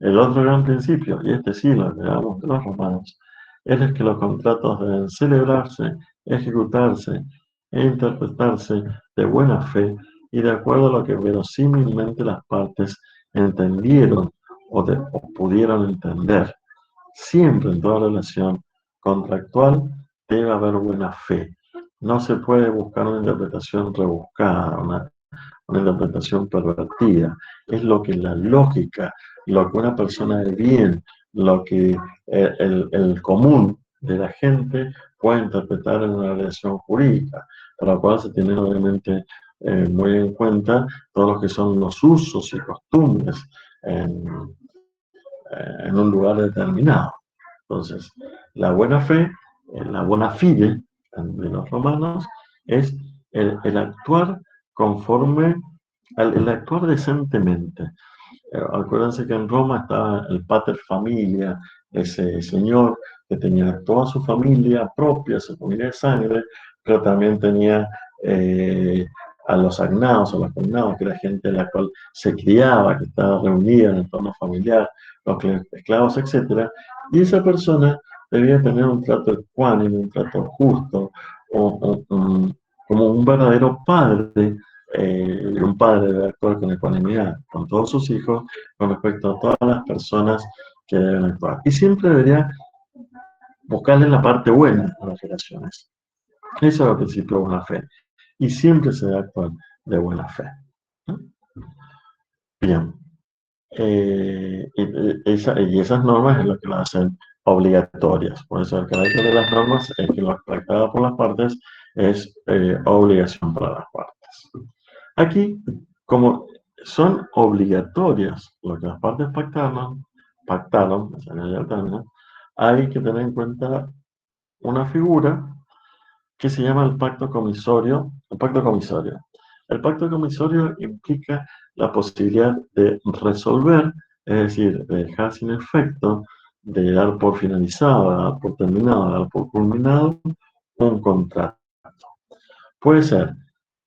El otro gran principio, y este sí lo heredamos de los romanos, es que los contratos deben celebrarse, ejecutarse e interpretarse de buena fe y de acuerdo a lo que verosímilmente las partes entendieron o pudieron entender. Siempre en toda relación contractual debe haber buena fe. No se puede buscar una interpretación rebuscada, una interpretación pervertida. Es lo que la lógica, lo que una persona de bien, lo que el común de la gente puede interpretar en una relación jurídica, para lo cual se tiene obviamente muy en cuenta todos los que son los usos y costumbres en un lugar determinado. Entonces, la buena fe, la bona fide de los romanos es el actuar conforme, el actuar decentemente. Acuérdense que en Roma estaba el pater familia, ese señor que tenía toda su familia propia, su familia de sangre, pero también tenía a los agnados, a los cognados, que era gente en la cual se criaba, que estaba reunida en el entorno familiar, los esclavos, etc. Y esa persona debía tener un trato ecuánime, un trato justo, como un verdadero padre, y un padre debe actuar con ecuanimidad con todos sus hijos, con respecto a todas las personas que deben actuar. Y siempre debería buscarle la parte buena a las relaciones. Eso es el principio de buena fe. Y siempre se debe actuar de buena fe. Bien. Y esas normas es lo que las hacen obligatorias. Por eso el carácter de las normas es que lo pactado por las partes es obligación para las partes. Aquí, como son obligatorias lo que las partes pactaron, hay que tener en cuenta una figura que se llama el pacto comisorio. El pacto comisorio implica la posibilidad de resolver, es decir, de dejar sin efecto, de dar por finalizado, de dar por terminado, de dar por culminado un contrato. Puede ser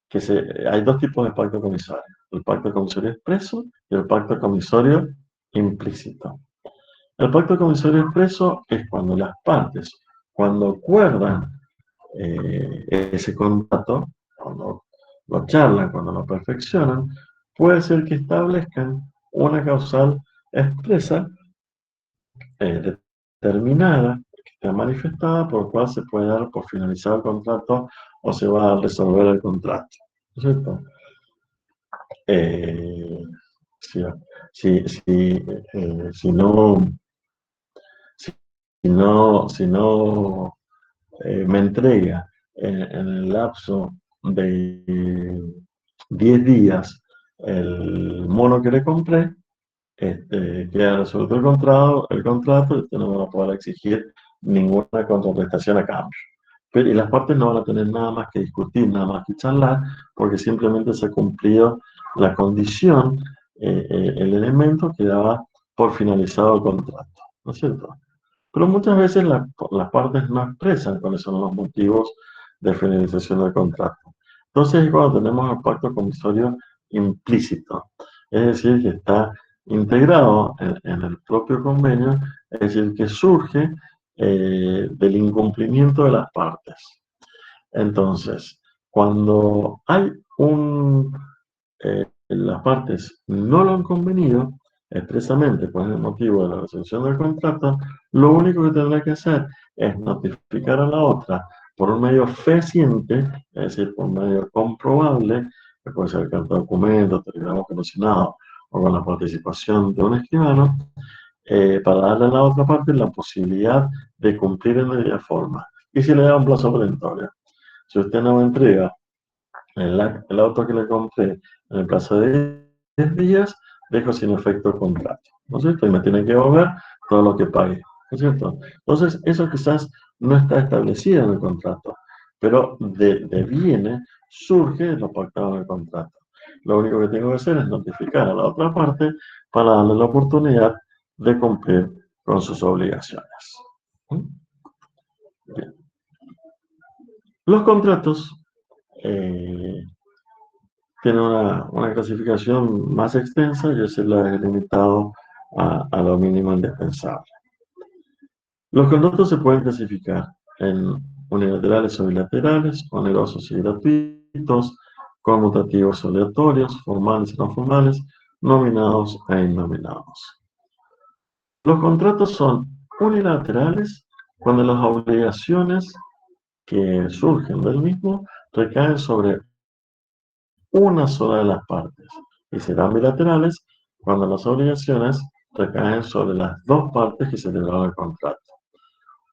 que hay dos tipos de pacto comisorio: el pacto comisorio expreso y el pacto comisorio implícito. El pacto comisorio expreso es cuando las partes, cuando acuerdan ese contrato, cuando lo charlan, cuando lo perfeccionan, puede ser que establezcan una causal expresa determinada, que está manifestada, por la cual se puede dar por finalizado el contrato o se va a resolver el contrato. ¿No es cierto? Si no me entrega en el lapso de 10 días el mono que le compré, queda resuelto el contrato, y no me va a poder exigir ninguna contraprestación a cambio. Y las partes no van a tener nada más que discutir, nada más que charlar, porque simplemente se ha cumplido la condición, el elemento que daba por finalizado el contrato, ¿no es cierto? Pero muchas veces las partes no expresan cuáles son los motivos de finalización del contrato. Entonces es cuando tenemos el pacto comisorio implícito, es decir, que está integrado en el propio convenio, es decir, que surge del incumplimiento de las partes. Entonces, cuando hay las partes no lo han convenido expresamente con el motivo de la resolución del contrato, lo único que tendrá que hacer es notificar a la otra por un medio fehaciente, es decir, por un medio comprobable, que puede ser carta de documento, telegrama condicionado o con la participación de un escribano, para darle a la otra parte la posibilidad de cumplir en media forma. Y si le da un plazo perentorio. Si usted no me entrega el auto que le compré en el plazo de 10 días, dejo sin efecto el contrato, ¿no es cierto? Y me tiene que devolver todo lo que pague, ¿no es cierto? Entonces, eso quizás no está establecido en el contrato, pero deviene, surge de lo pactado en el contrato. Lo único que tengo que hacer es notificar a la otra parte para darle la oportunidad de cumplir con sus obligaciones. Bien. Los contratos tienen una clasificación más extensa, yo se la he limitado a lo mínimo indispensable. Los contratos se pueden clasificar en unilaterales o bilaterales, onerosos y gratuitos, conmutativos o aleatorios, formales y no formales, nominados e innominados. Los contratos son unilaterales cuando las obligaciones que surgen del mismo recaen sobre una sola de las partes y serán bilaterales cuando las obligaciones recaen sobre las dos partes que celebraron el contrato.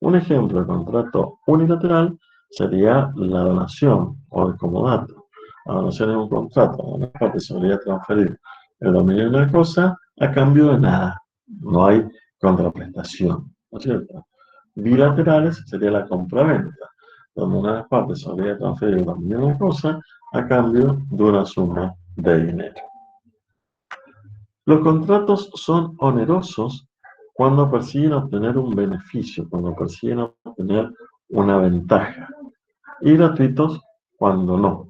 Un ejemplo de contrato unilateral sería la donación o el comodato. La donación es un contrato donde una parte se obliga a transferir el dominio de una cosa a cambio de nada. No hay contraprestación, ¿no es cierto? Bilaterales sería la compraventa, donde una de las partes se obliga a transferir el dominio de una cosa a cambio de una suma de dinero. Los contratos son onerosos cuando persiguen obtener un beneficio, cuando persiguen obtener una ventaja, y gratuitos cuando no.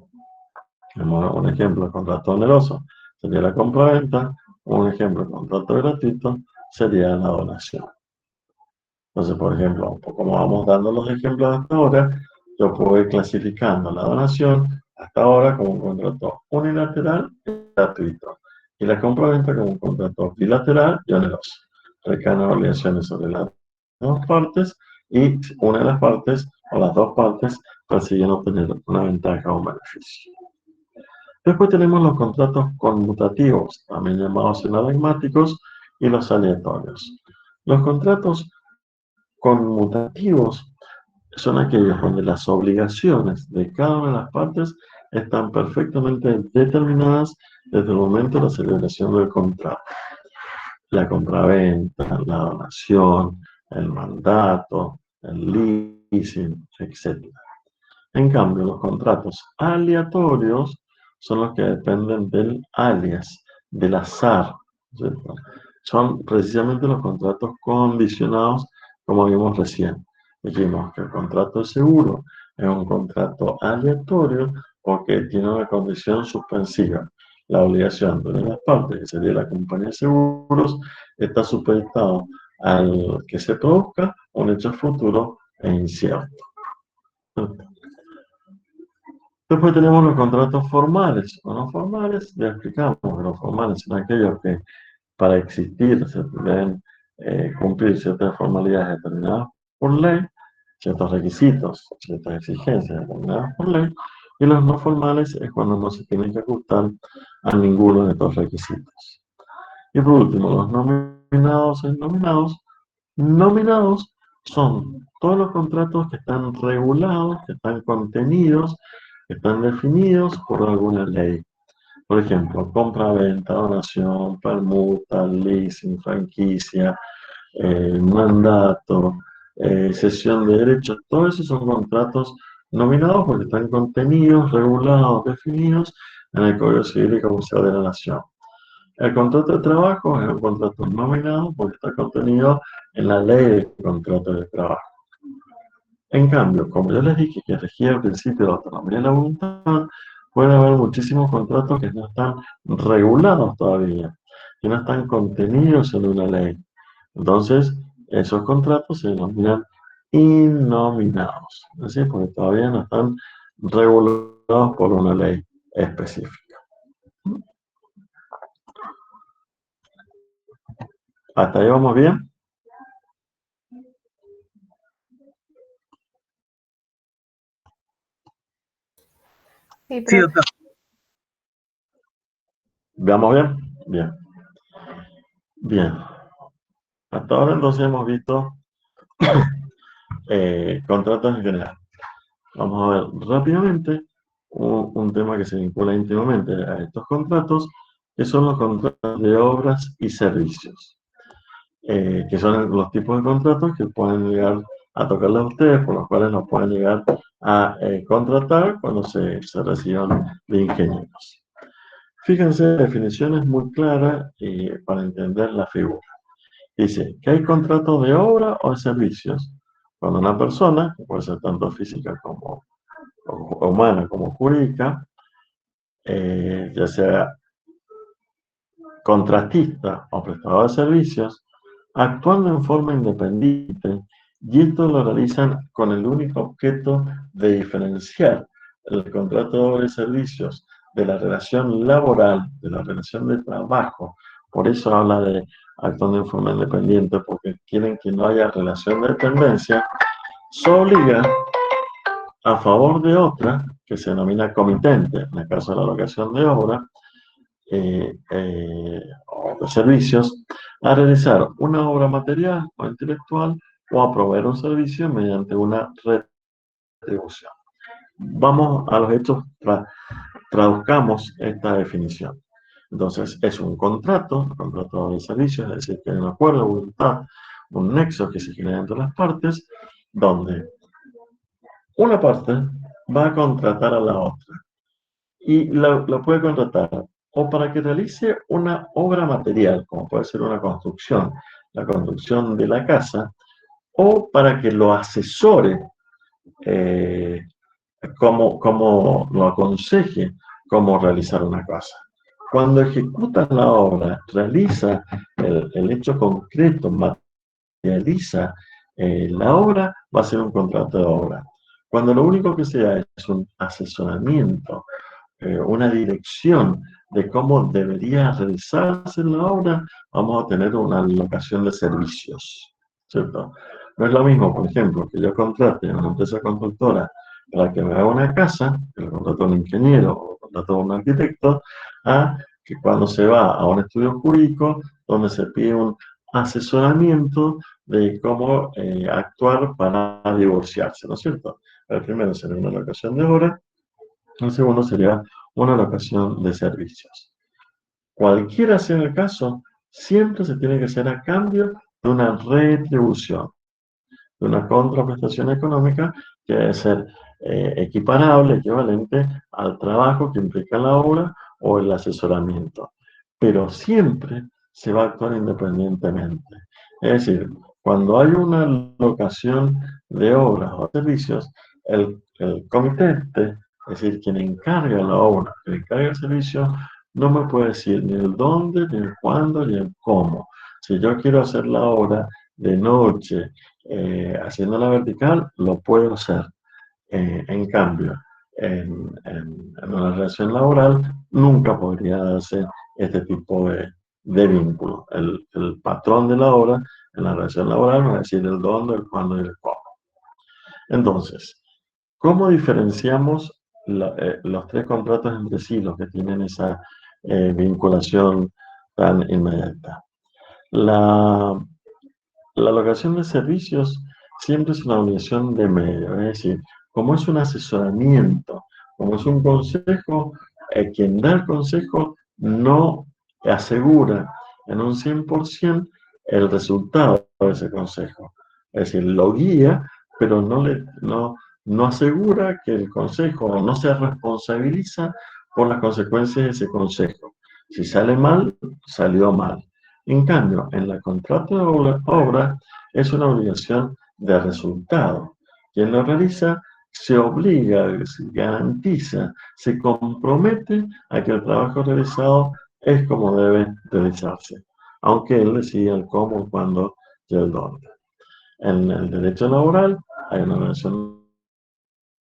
Un ejemplo de contrato oneroso sería la compraventa, un ejemplo de contrato gratuito sería la donación. Entonces, por ejemplo, como vamos dando los ejemplos hasta ahora, yo puedo ir clasificando la donación hasta ahora como un contrato unilateral y gratuito, y la compraventa como un contrato bilateral y oneroso. Recaen obligaciones sobre las dos partes y una de las partes o las dos partes persiguen obtener una ventaja o un beneficio. Después tenemos los contratos conmutativos, también llamados enigmáticos, y los aleatorios. Los contratos conmutativos son aquellos donde las obligaciones de cada una de las partes están perfectamente determinadas desde el momento de la celebración del contrato. La compraventa, la donación, el mandato, el leasing, etc. En cambio, los contratos aleatorios son los que dependen del alias, del azar, ¿cierto? Son precisamente los contratos condicionados, como vimos recién. Dijimos que el contrato de seguro es un contrato aleatorio porque tiene una condición suspensiva. La obligación de una de las partes, que sería la compañía de seguros, está supeditado al que se produzca un hecho futuro e incierto. Después tenemos los contratos formales o no formales. Ya explicamos que los formales son aquellos que para existir se deben cumplir ciertas formalidades determinadas por ley, ciertos requisitos, ciertas exigencias determinadas por ley, y los no formales es cuando no se tienen que ajustar a ninguno de estos requisitos. Y por último, los nominados e innominados. Nominados son todos los contratos que están regulados, que están contenidos, que están definidos por alguna ley. Por ejemplo, compra-venta, donación, permuta, leasing, franquicia, mandato, cesión de derechos. Todos esos son contratos nominados porque están contenidos, regulados, definidos en el Código Civil y Comercial de la Nación. El contrato de trabajo es un contrato nominado porque está contenido en la ley de contrato de trabajo. En cambio, como yo les dije que regía el principio de la autonomía de la voluntad, puede haber muchísimos contratos que no están regulados todavía, que no están contenidos en una ley. Entonces, esos contratos se denominan innominados, es decir, porque todavía no están regulados por una ley específica. ¿Hasta ahí vamos bien? Sí, Sí, doctor. ¿Veamos bien? Bien. Bien. Hasta ahora entonces hemos visto contratos en general. Vamos a ver rápidamente un tema que se vincula íntimamente a estos contratos, que son los contratos de obras y servicios, que son los tipos de contratos que pueden llegar a tocarles a ustedes, por los cuales nos pueden llegar a contratar cuando se reciban de ingenieros. Fíjense, la definición es muy clara para entender la figura. Dice que hay contratos de obra o de servicios cuando una persona, que puede ser tanto física como humana como jurídica, ya sea contratista o prestador de servicios, actuando en forma independiente, y esto lo realizan con el único objeto de diferenciar el contrato de obra y servicios de la relación laboral, de la relación de trabajo. Por eso habla de actuando en forma independiente, porque quieren que no haya relación de dependencia. Se obliga a favor de otra, que se denomina comitente, en el caso de la locación de obra o de servicios, a realizar una obra material o intelectual o a proveer un servicio mediante una retribución. Vamos a los hechos, traduzcamos esta definición. Entonces, es un contrato de servicios, es decir, que hay un acuerdo, voluntad, un nexo que se genera entre las partes, donde una parte va a contratar a la otra y la puede contratar o para que realice una obra material, como puede ser una construcción, la construcción de la casa, o para que lo asesore, como lo aconseje cómo realizar una casa. Cuando ejecuta la obra, realiza el hecho concreto, materializa la obra, va a ser un contrato de obra. Cuando lo único que se da es un asesoramiento, una dirección de cómo debería realizarse la obra, vamos a tener una locación de servicios, ¿cierto? No es lo mismo, por ejemplo, que yo contrate a una empresa constructora para que me haga una casa, que lo contrato a un ingeniero o contrato a un arquitecto, a que cuando se va a un estudio jurídico donde se pide un asesoramiento de cómo actuar para divorciarse, ¿no es cierto? El primero sería una locación de obra, el segundo sería una locación de servicios. Cualquiera sea el caso, siempre se tiene que hacer a cambio de una retribución, de una contraprestación económica que debe ser equiparable, equivalente al trabajo que implica la obra o el asesoramiento. Pero siempre se va a actuar independientemente. Es decir, cuando hay una locación de obras o servicios, el comitente, es decir, quien encarga la obra, quien encarga el servicio, no me puede decir ni el dónde, ni el cuándo, ni el cómo. Si yo quiero hacer la obra de noche, haciéndola vertical, lo puedo hacer. En cambio, en una relación laboral, nunca podría darse este tipo de vínculo. El patrón de la obra en la relación laboral va a decir el dónde, el cuándo y el cómo. Entonces, ¿cómo diferenciamos los tres contratos entre sí, los que tienen esa vinculación tan inmediata? La locación de servicios siempre es una obligación de medio, es decir, como es un asesoramiento, como es un consejo, quien da el consejo no asegura en un 100% el resultado de ese consejo. Es decir, lo guía, pero no asegura que el consejo, no se responsabiliza por las consecuencias de ese consejo. Si sale mal, salió mal. En cambio, en la contrato de obra es una obligación de resultado. Quien lo realiza se obliga, se garantiza, se compromete a que el trabajo realizado es como debe realizarse, aunque él decida el cómo, el cuándo y el dónde. En el derecho laboral hay una relación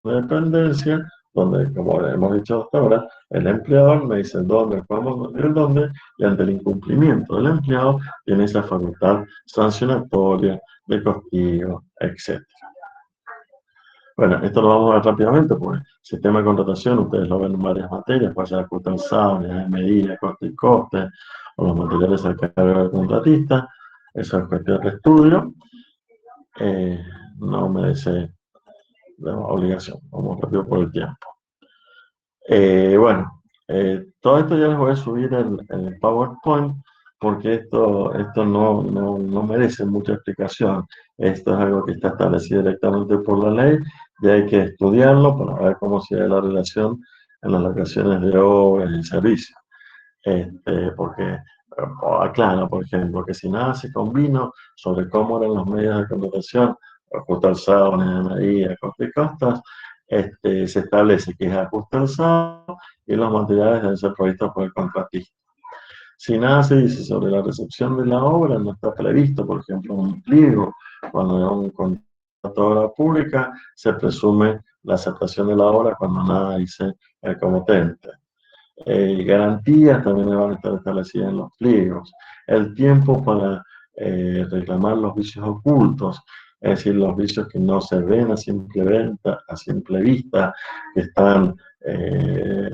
de dependencia donde, como hemos dicho hasta ahora, el empleador me dice el dónde, el cómo y el dónde, y ante el incumplimiento del empleado tiene esa facultad sancionatoria, de castigo, etc. Bueno, esto lo vamos a ver rápidamente, porque el sistema de contratación, ustedes lo ven en varias materias, puede ser ajuste al salario, medida, coste y coste, o los materiales al cargo del contratista. Eso es cuestión de estudio. No merece obligación. Vamos rápido por el tiempo. Todo esto ya les voy a subir en el PowerPoint, porque esto no merece mucha explicación. Esto es algo que está establecido directamente por la ley y hay que estudiarlo para ver cómo se da la relación en las locaciones de obras y servicios. Porque aclara, por ejemplo, que si nada se combinó sobre cómo eran los medios de contratación, ajuste al sábado, medida, coste y costas, se establece que es ajuste al sábado y los materiales deben ser provistos por el contratista. Si nada se dice sobre la recepción de la obra, no está previsto, por ejemplo, un pliego, cuando hay un contrato de obra pública, se presume la aceptación de la obra cuando nada dice el comitente. Garantías también van a estar establecidas en los pliegos. El tiempo para reclamar los vicios ocultos, es decir, los vicios que no se ven a simple vista, que están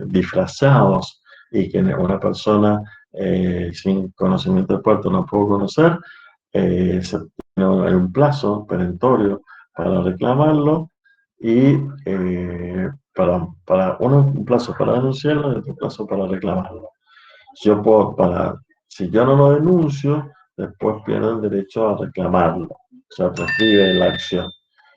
disfrazados y que una persona sin conocimiento del puerto no puede conocer, hay un plazo perentorio para reclamarlo y un plazo para denunciarlo y otro plazo para reclamarlo. Si yo no lo denuncio, después pierdo el derecho a reclamarlo, o sea, prescribe la acción.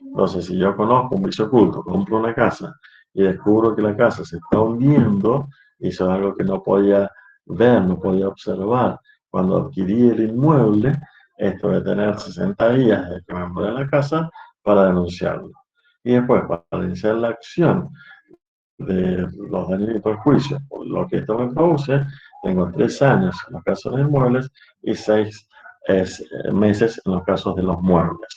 Entonces, si yo conozco un vicio oculto, compro una casa y descubro que la casa se está hundiendo, y eso es algo que no podía ver, no podía observar cuando adquirí el inmueble, esto de tener 60 días de que me mudé a la casa para denunciarlo. Y después, para iniciar la acción de los daños y perjuicios, por lo que esto me produce, tengo 3 años en los casos de inmuebles y 6 meses en los casos de los muebles.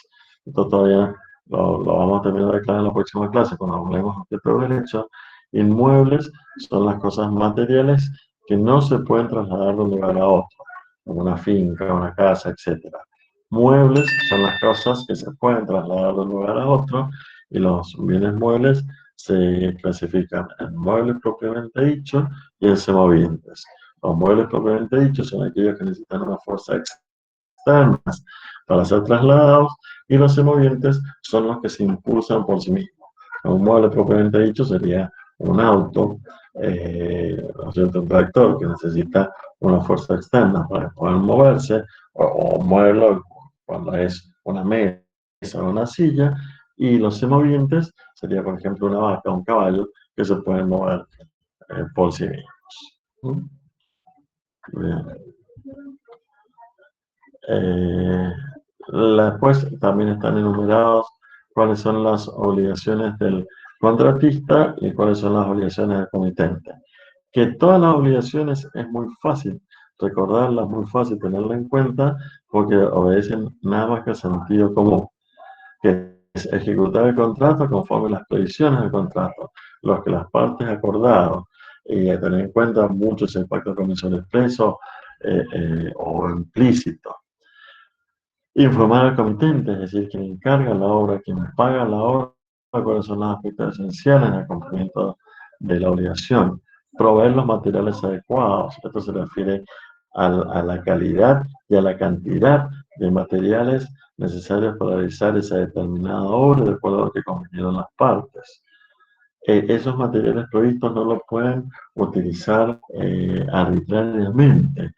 Esto todavía lo vamos a terminar de aclarar en la próxima clase cuando hablemos de objeto de derecho. Inmuebles son las cosas materiales que no se pueden trasladar de un lugar a otro, como una finca, una casa, etc. Muebles son las cosas que se pueden trasladar de un lugar a otro, y los bienes muebles se clasifican en muebles propiamente dichos y en semovientes. Los muebles propiamente dichos son aquellos que necesitan una fuerza externa para ser trasladados, y los semovientes son los que se impulsan por sí mismos. Un mueble propiamente dicho sería un auto, un tractor que necesita una fuerza externa para poder moverse, o moverlo cuando es una mesa o una silla, y los semovientes sería, por ejemplo, una vaca o un caballo que se pueden mover por sí mismos. Bien. Después también están enumerados cuáles son las obligaciones del contratista y cuáles son las obligaciones del comitente. Que todas las obligaciones es muy fácil recordarlas, muy fácil tenerlas en cuenta, porque obedecen nada más que al sentido común, que es ejecutar el contrato conforme las previsiones del contrato, los que las partes acordaron, y tener en cuenta mucho ese pacto de comisión expreso o implícito. Informar al comitente, es decir, quien encarga la obra, quien paga la obra, cuáles son los aspectos esenciales en el cumplimiento de la obligación. Proveer los materiales adecuados. Esto se refiere a la calidad y a la cantidad de materiales necesarios para realizar esa determinada obra de acuerdo a lo que convinieron las partes. esos materiales provistos no los pueden utilizar arbitrariamente.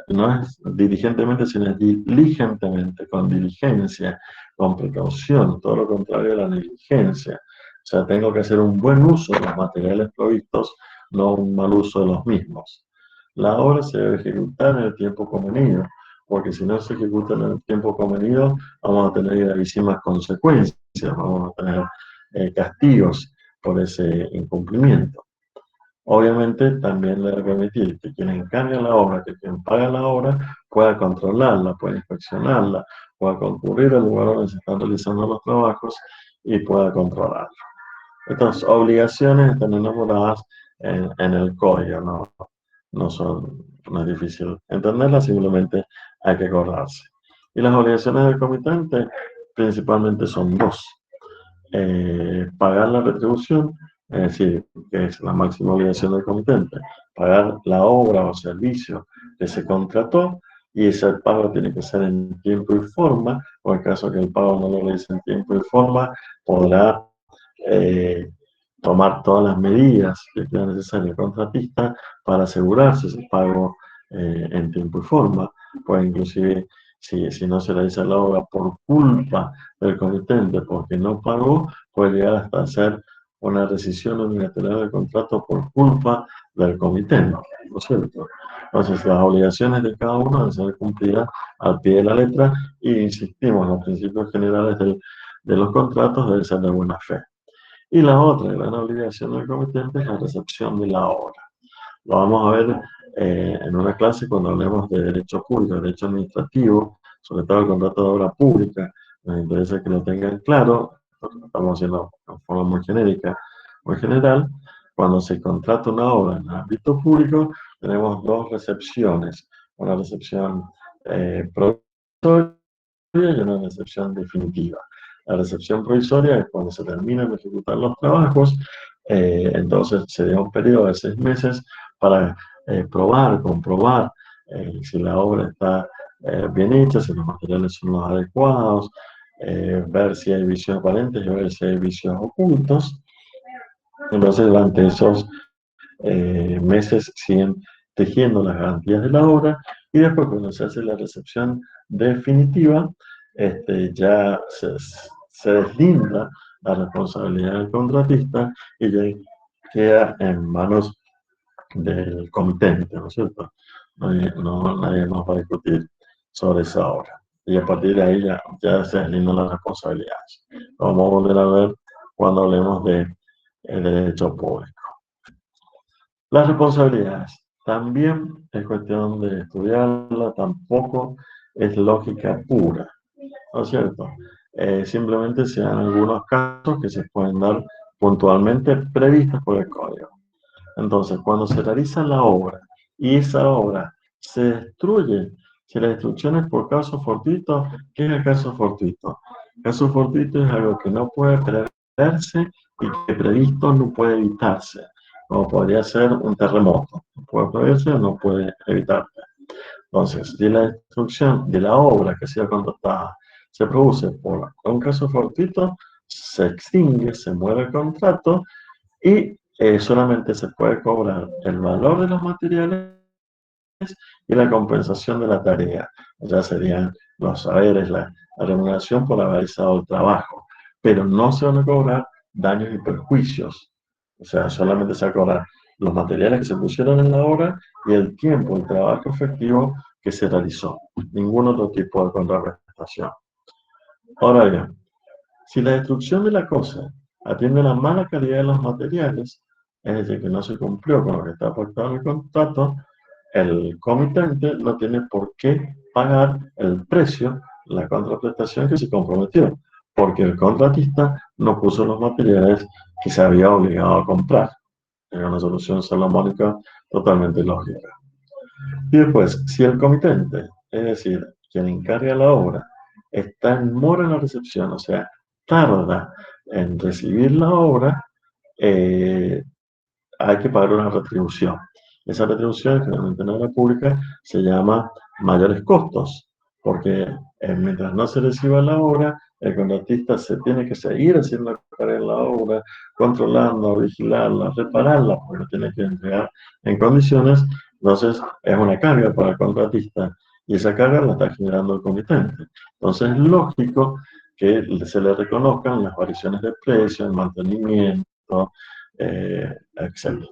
No es diligentemente, sino es diligentemente, con diligencia, con precaución, todo lo contrario de la negligencia. O sea, tengo que hacer un buen uso de los materiales provistos, no un mal uso de los mismos. La obra se debe ejecutar en el tiempo convenido, porque si no se ejecuta en el tiempo convenido, vamos a tener gravísimas consecuencias, vamos a tener castigos por ese incumplimiento. Obviamente también debe permitir que quien encarga la obra, que quien paga la obra, pueda controlarla, pueda inspeccionarla, pueda concurrir al lugar donde se están realizando los trabajos y pueda controlarla. Estas obligaciones están elaboradas en el código, no es difícil entenderlas, simplemente hay que acordarse. Y las obligaciones del comitente principalmente son dos. Pagar la retribución, es decir, que es la máxima obligación del comitente, pagar la obra o servicio que se contrató, y ese pago tiene que ser en tiempo y forma, o en caso que el pago no lo realice en tiempo y forma, podrá tomar todas las medidas que sea necesario el contratista para asegurarse ese pago en tiempo y forma. Pues inclusive si no se realiza la obra por culpa del comitente porque no pagó, puede llegar hasta hacer una rescisión unilateral del contrato por culpa del comitente, ¿no es cierto? Entonces las obligaciones de cada uno deben ser cumplidas al pie de la letra y insistimos, los principios generales de los contratos deben ser de buena fe. Y la otra gran obligación del comitente es la recepción de la obra. Lo vamos a ver en una clase cuando hablemos de derecho público, derecho administrativo, sobre todo el contrato de obra pública. Nos interesa que lo tengan claro, lo estamos haciendo de forma muy genérica, muy general. Cuando se contrata una obra en el ámbito público, tenemos dos recepciones, una recepción provisoria y una recepción definitiva. La recepción provisoria es cuando se terminan de ejecutar los trabajos, entonces se da un periodo de 6 meses para probar, comprobar si la obra está bien hecha, si los materiales son los adecuados, ver si hay vicios aparentes y ver si hay vicios ocultos. Entonces, durante esos meses siguen tejiendo las garantías de la obra, y después cuando se hace la recepción definitiva, ya se deslinda la responsabilidad del contratista y ya queda en manos del comitente, ¿no es cierto? Nadie más va a discutir sobre esa obra. Y a partir de ahí ya se deslindan las responsabilidades. Lo vamos a volver a ver cuando hablemos de derecho público. Las responsabilidades. También es cuestión de estudiarla, tampoco es lógica pura, ¿no es cierto? Simplemente se dan algunos casos que se pueden dar puntualmente previstos por el código. Entonces, cuando se realiza la obra y esa obra se destruye, si la destrucción es por caso fortuito, ¿qué es el caso fortuito? El caso fortuito es algo que no puede preverse y que previsto no puede evitarse, como podría ser un terremoto. No puede preverse o no puede evitarse. Entonces, si la destrucción de la obra que ha sido contratada se produce por un caso fortuito, se extingue, se muere el contrato y solamente se puede cobrar el valor de los materiales y la compensación de la tarea. Ya serían los saberes, la remuneración por haber realizado el trabajo. Pero no se van a cobrar daños y perjuicios. O sea, solamente se van a cobrar los materiales que se pusieron en la obra y el tiempo, el trabajo efectivo que se realizó. Ningún otro tipo de contraprestación. Ahora bien, si la destrucción de la cosa atiende a la mala calidad de los materiales, es decir, que no se cumplió con lo que está pactado en el contrato, el comitente no tiene por qué pagar el precio, la contraprestación que se comprometió, porque el contratista no puso los materiales que se había obligado a comprar. Es una solución salomónica totalmente lógica. Y después, si el comitente, es decir, quien encarga la obra, está en mora en la recepción, o sea, tarda en recibir la obra, hay que pagar una retribución. Esa retribución, generalmente en la obra pública, se llama mayores costos. porque mientras no se reciba la obra, el contratista se tiene que seguir haciendo cargar la obra, controlarla, vigilarla, repararla, porque lo tiene que entregar en condiciones. Entonces es una carga para el contratista y esa carga la está generando el comitente. Entonces es lógico que se le reconozcan las variaciones de precio, el mantenimiento, etc.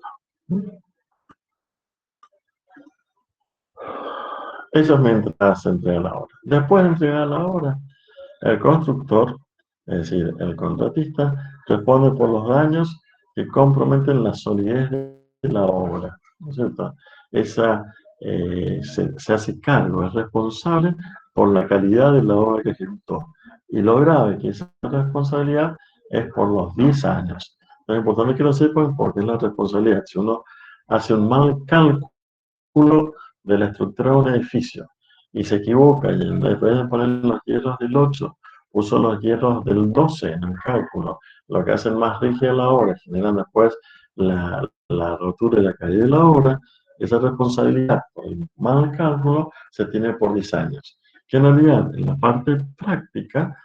Eso es mientras se entrega la obra. Después de entregar la obra, el constructor, es decir, el contratista, responde por los daños que comprometen la solidez de la obra, ¿no es cierto? Se hace cargo, es responsable por la calidad de la obra que ejecutó. Y lo grave que esa responsabilidad es por los 10 años. Lo importante es que lo sepan porque es la responsabilidad. Si uno hace un mal cálculo de la estructura de un edificio y se equivoca y en vez de poner los hierros del 8, puso los hierros del 12 en el cálculo, lo que hacen más rígida la obra, generan después la rotura y la caída de la obra. Esa responsabilidad por el mal cálculo se tiene por 10 años, que en realidad en la parte práctica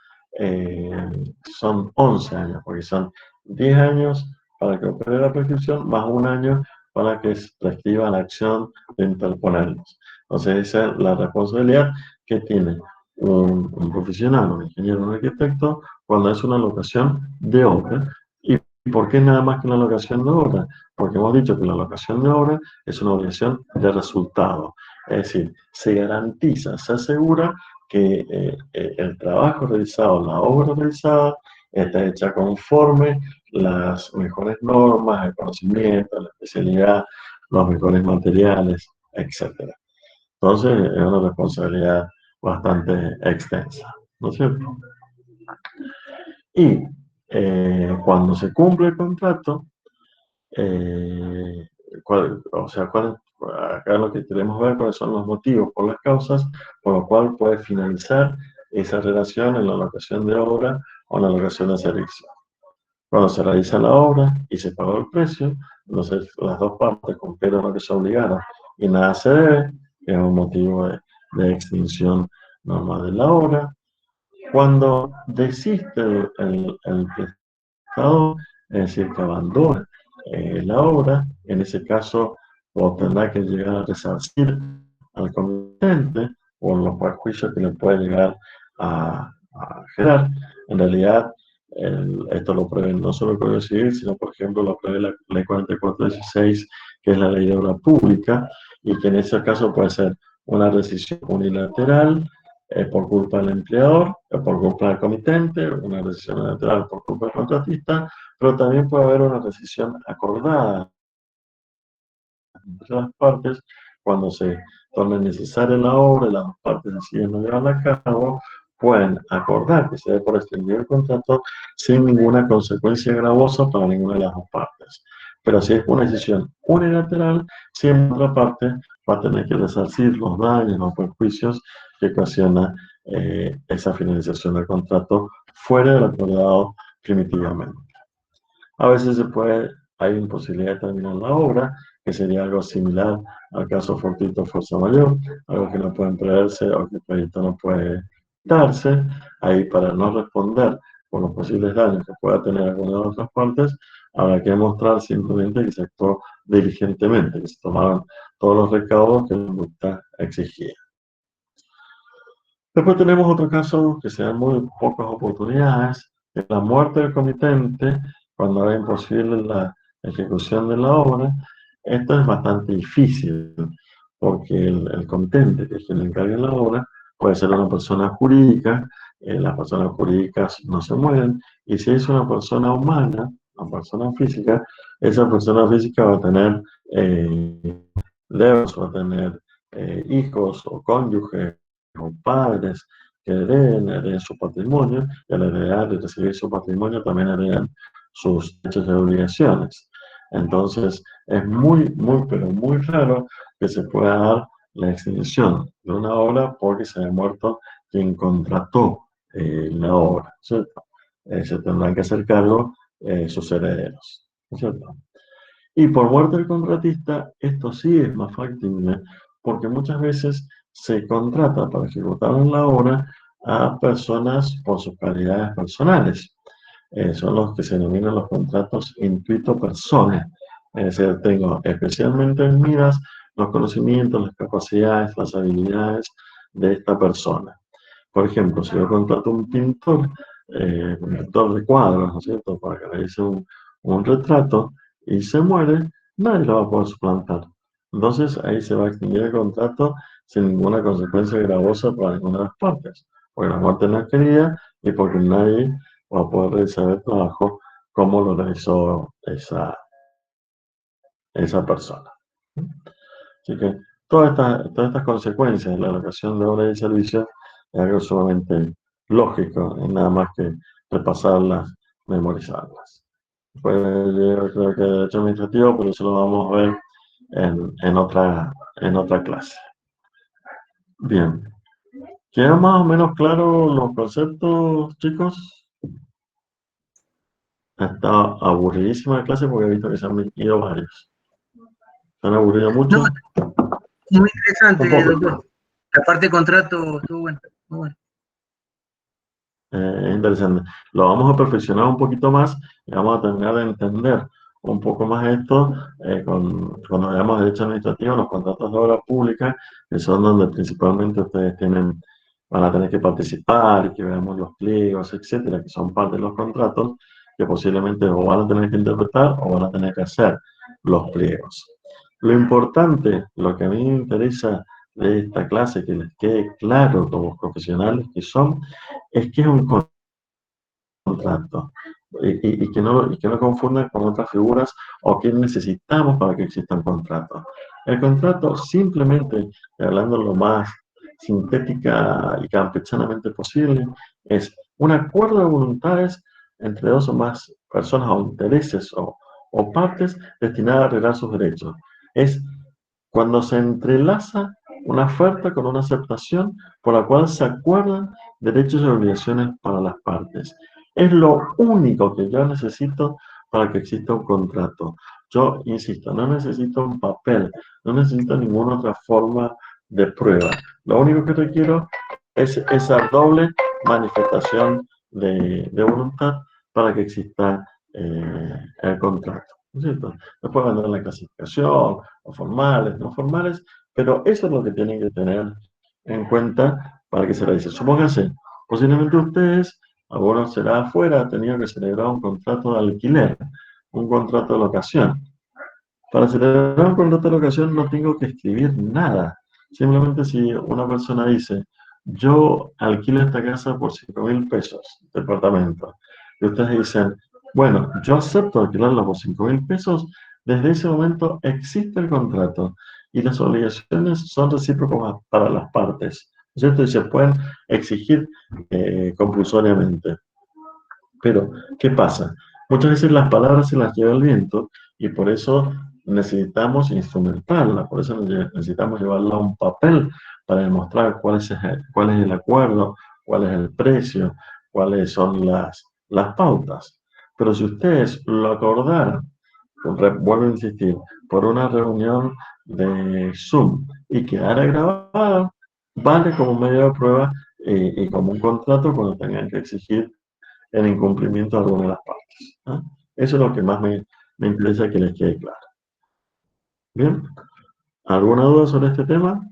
son 11 años, porque son 10 años para que opere la prescripción, más un año para que se prescriba la acción de interponerlos. Entonces esa es la responsabilidad que tiene un profesional, un ingeniero, un arquitecto, cuando es una locación de obra. ¿Y por qué nada más que una locación de obra? Porque hemos dicho que la locación de obra es una obligación de resultado. Es decir, se garantiza, se asegura que el trabajo realizado, la obra realizada, está hecha conforme las mejores normas, el conocimiento, la especialidad, los mejores materiales, etc. Entonces, es una responsabilidad bastante extensa, ¿no es cierto? Y cuando se cumple el contrato, acá lo que queremos ver cuáles son los motivos por las causas por lo cual puede finalizar esa relación en la locación de obra o en la locación de servicio. Cuando se realiza la obra y se pagó el precio, entonces las dos partes cumplieron lo que se obligaron y nada se debe, que es un motivo de extinción normal de la obra. Cuando desiste el prestador, es decir, que abandona la obra, en ese caso o tendrá que llegar a resarcir al comitente por los perjuicios que le puede llegar a generar. En realidad, esto lo prevé no solo el Código Civil, sino, por ejemplo, lo prevé la Ley 4416, que es la Ley de Obra Pública, y que en ese caso puede ser una rescisión unilateral por culpa del empleador, por culpa del comitente, una rescisión unilateral por culpa del contratista, pero también puede haber una rescisión acordada entre las partes cuando se torne necesaria la obra y las dos partes deciden no llevarla a cabo. Pueden acordar que se dé por extendido el contrato sin ninguna consecuencia gravosa para ninguna de las dos partes. Pero si es una decisión unilateral, siempre la otra parte va a tener que resarcir los daños, los perjuicios que ocasiona esa finalización del contrato fuera de lo acordado primitivamente. A veces hay imposibilidad de terminar la obra, que sería algo similar al caso fortuito fuerza mayor, algo que no puede preverse o que el proyecto no puede darse. Ahí, para no responder por los posibles daños que pueda tener alguna de las otras partes, habrá que demostrar simplemente que se actuó diligentemente, que se tomaron todos los recaudos que la conducta exigía. Después tenemos otro caso que se dan muy pocas oportunidades, que es la muerte del comitente cuando era imposible la ejecución de la obra. Esto es bastante difícil, porque el comitente, que es quien encarga la obra, puede ser una persona jurídica, las personas jurídicas no se mueren, y si es una persona humana, una persona física, esa persona física va a tener deudas, va a tener hijos o cónyuges o padres que hereden su patrimonio, y al heredar y recibir su patrimonio también heredan sus derechos y obligaciones. Entonces, es muy, pero muy raro que se pueda dar la extinción de una obra porque se haya muerto quien contrató la obra, ¿cierto? Se tendrán que hacer cargo sus herederos, ¿cierto? Y por muerte del contratista, esto sí es más factible, porque muchas veces se contrata para ejecutar en la obra a personas por sus calidades personales. Son los que se denominan los contratos intuito personae. Es decir, tengo especialmente en miras los conocimientos, las capacidades, las habilidades de esta persona. Por ejemplo, si yo contrato un pintor de cuadros, ¿no es cierto?, para que realice un retrato y se muere, nadie lo va a poder suplantar. Entonces ahí se va a extinguir el contrato sin ninguna consecuencia gravosa para ninguna de las partes, porque la muerte no es querida y porque nadie va a poder realizar el trabajo como lo realizó esa persona. Así que todas estas consecuencias de la alocación de obras y servicios es algo sumamente lógico, y nada más que repasarlas, memorizarlas. Pues yo creo que derecho administrativo, pero eso lo vamos a ver en otra clase. Bien. ¿Quedan más o menos claros los conceptos, chicos? Está aburridísima la clase porque he visto que se han ido varios. ¿Se han aburrido mucho? No, muy interesante, doctor. La parte de contrato estuvo buena, muy buena. Interesante. Lo vamos a perfeccionar un poquito más y vamos a terminar de entender un poco más esto cuando veamos derecho administrativo, los contratos de obra pública, que son donde principalmente ustedes van a tener que participar y que veamos los pliegos, etcétera, que son parte de los contratos, que posiblemente o van a tener que interpretar o van a tener que hacer los pliegos. Lo importante, lo que a mí me interesa de esta clase, que les quede claro como profesionales que son, es que es un contrato y que no confundan con otras figuras o que necesitamos para que exista un contrato. El contrato, simplemente, hablando lo más sintética y campechanamente posible, es un acuerdo de voluntades entre dos o más personas o intereses o partes destinadas a arreglar sus derechos. Es cuando se entrelaza una oferta con una aceptación por la cual se acuerdan derechos y obligaciones para las partes. Es lo único que yo necesito para que exista un contrato. Yo insisto, no necesito un papel, no necesito ninguna otra forma de prueba. Lo único que requiero es esa doble manifestación de voluntad para que exista el contrato, ¿no es cierto? Después vendrá la clasificación, o formales, no formales, pero eso es lo que tienen que tener en cuenta para que se realice. Supónganse, posiblemente ustedes, algunos será afuera, han tenido que celebrar un contrato de alquiler, un contrato de locación. Para celebrar un contrato de locación no tengo que escribir nada. Simplemente si una persona dice, yo alquilo esta casa por 5.000 pesos, departamento, y ustedes dicen, bueno, yo acepto alquilarla por 5.000 pesos, desde ese momento existe el contrato y las obligaciones son recíprocas para las partes, ¿cierto? Y se pueden exigir compulsoriamente. Pero, ¿qué pasa? Muchas veces las palabras se las lleva el viento y por eso necesitamos instrumentarla, por eso necesitamos llevarla a un papel para demostrar cuál es el acuerdo, cuál es el precio, cuáles son las pautas. Pero si ustedes lo acordaran, vuelvo a insistir, por una reunión de Zoom y quedara grabado, vale como medio de prueba y como un contrato cuando tengan que exigir el incumplimiento de alguna de las partes, ¿no? Eso es lo que más me interesa que les quede claro. Bien, ¿alguna duda sobre este tema?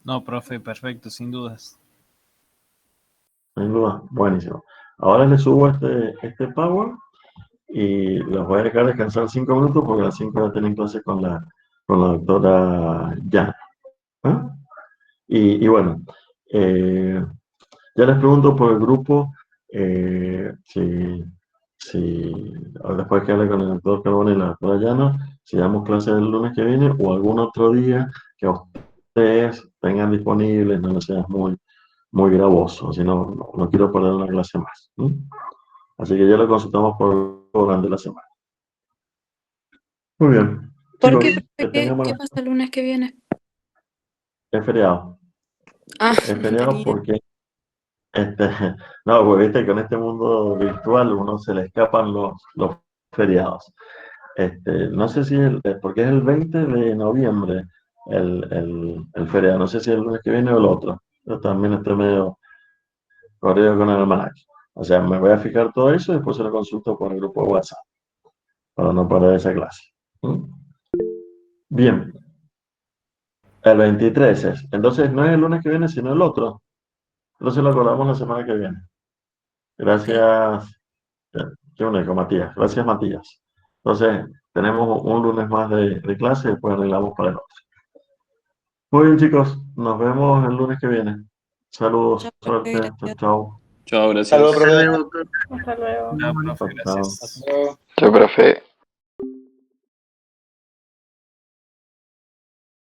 No, profe, perfecto, sin dudas. Sin duda, buenísimo. Ahora les subo este Power y los voy a dejar descansar 5 minutos porque a las 5 ya tienen clase con la doctora Jan. ¿Eh? Y bueno, ya les pregunto por el grupo si después que hable con el doctor Carbone y la doctora Llano, si damos clase el lunes que viene o algún otro día que ustedes tengan disponibles, no sea muy gravoso, si no quiero perder una clase más. ¿Sí? Así que ya lo consultamos durante la semana. Muy bien. ¿Por Chicos, qué? ¿Qué pasa el lunes que viene? Es feriado. Ah, Es feriado porque no, porque viste que con este mundo virtual uno se le escapan los feriados. No sé si porque es el 20 de noviembre el feriado. No sé si el lunes que viene o el otro. Yo también estoy medio corrido con el almanaque. O sea, me voy a fijar todo eso y después se lo consulto por el grupo de WhatsApp para no perder esa clase. ¿Mm? Bien. El 23 es. Entonces, no es el lunes que viene, sino el otro. Entonces lo acordamos la semana que viene. Gracias. Qué único, Matías. Gracias, Matías. Entonces, tenemos un lunes más de clase y después arreglamos para el otro. Muy bien, chicos. Nos vemos el lunes que viene. Saludos. Suerte. Chao, chao. Chao, gracias. Saludos, Hasta profe. luego, doctor. Hasta luego. Chao, profe, Chao, chao. gracias. Chao, profe.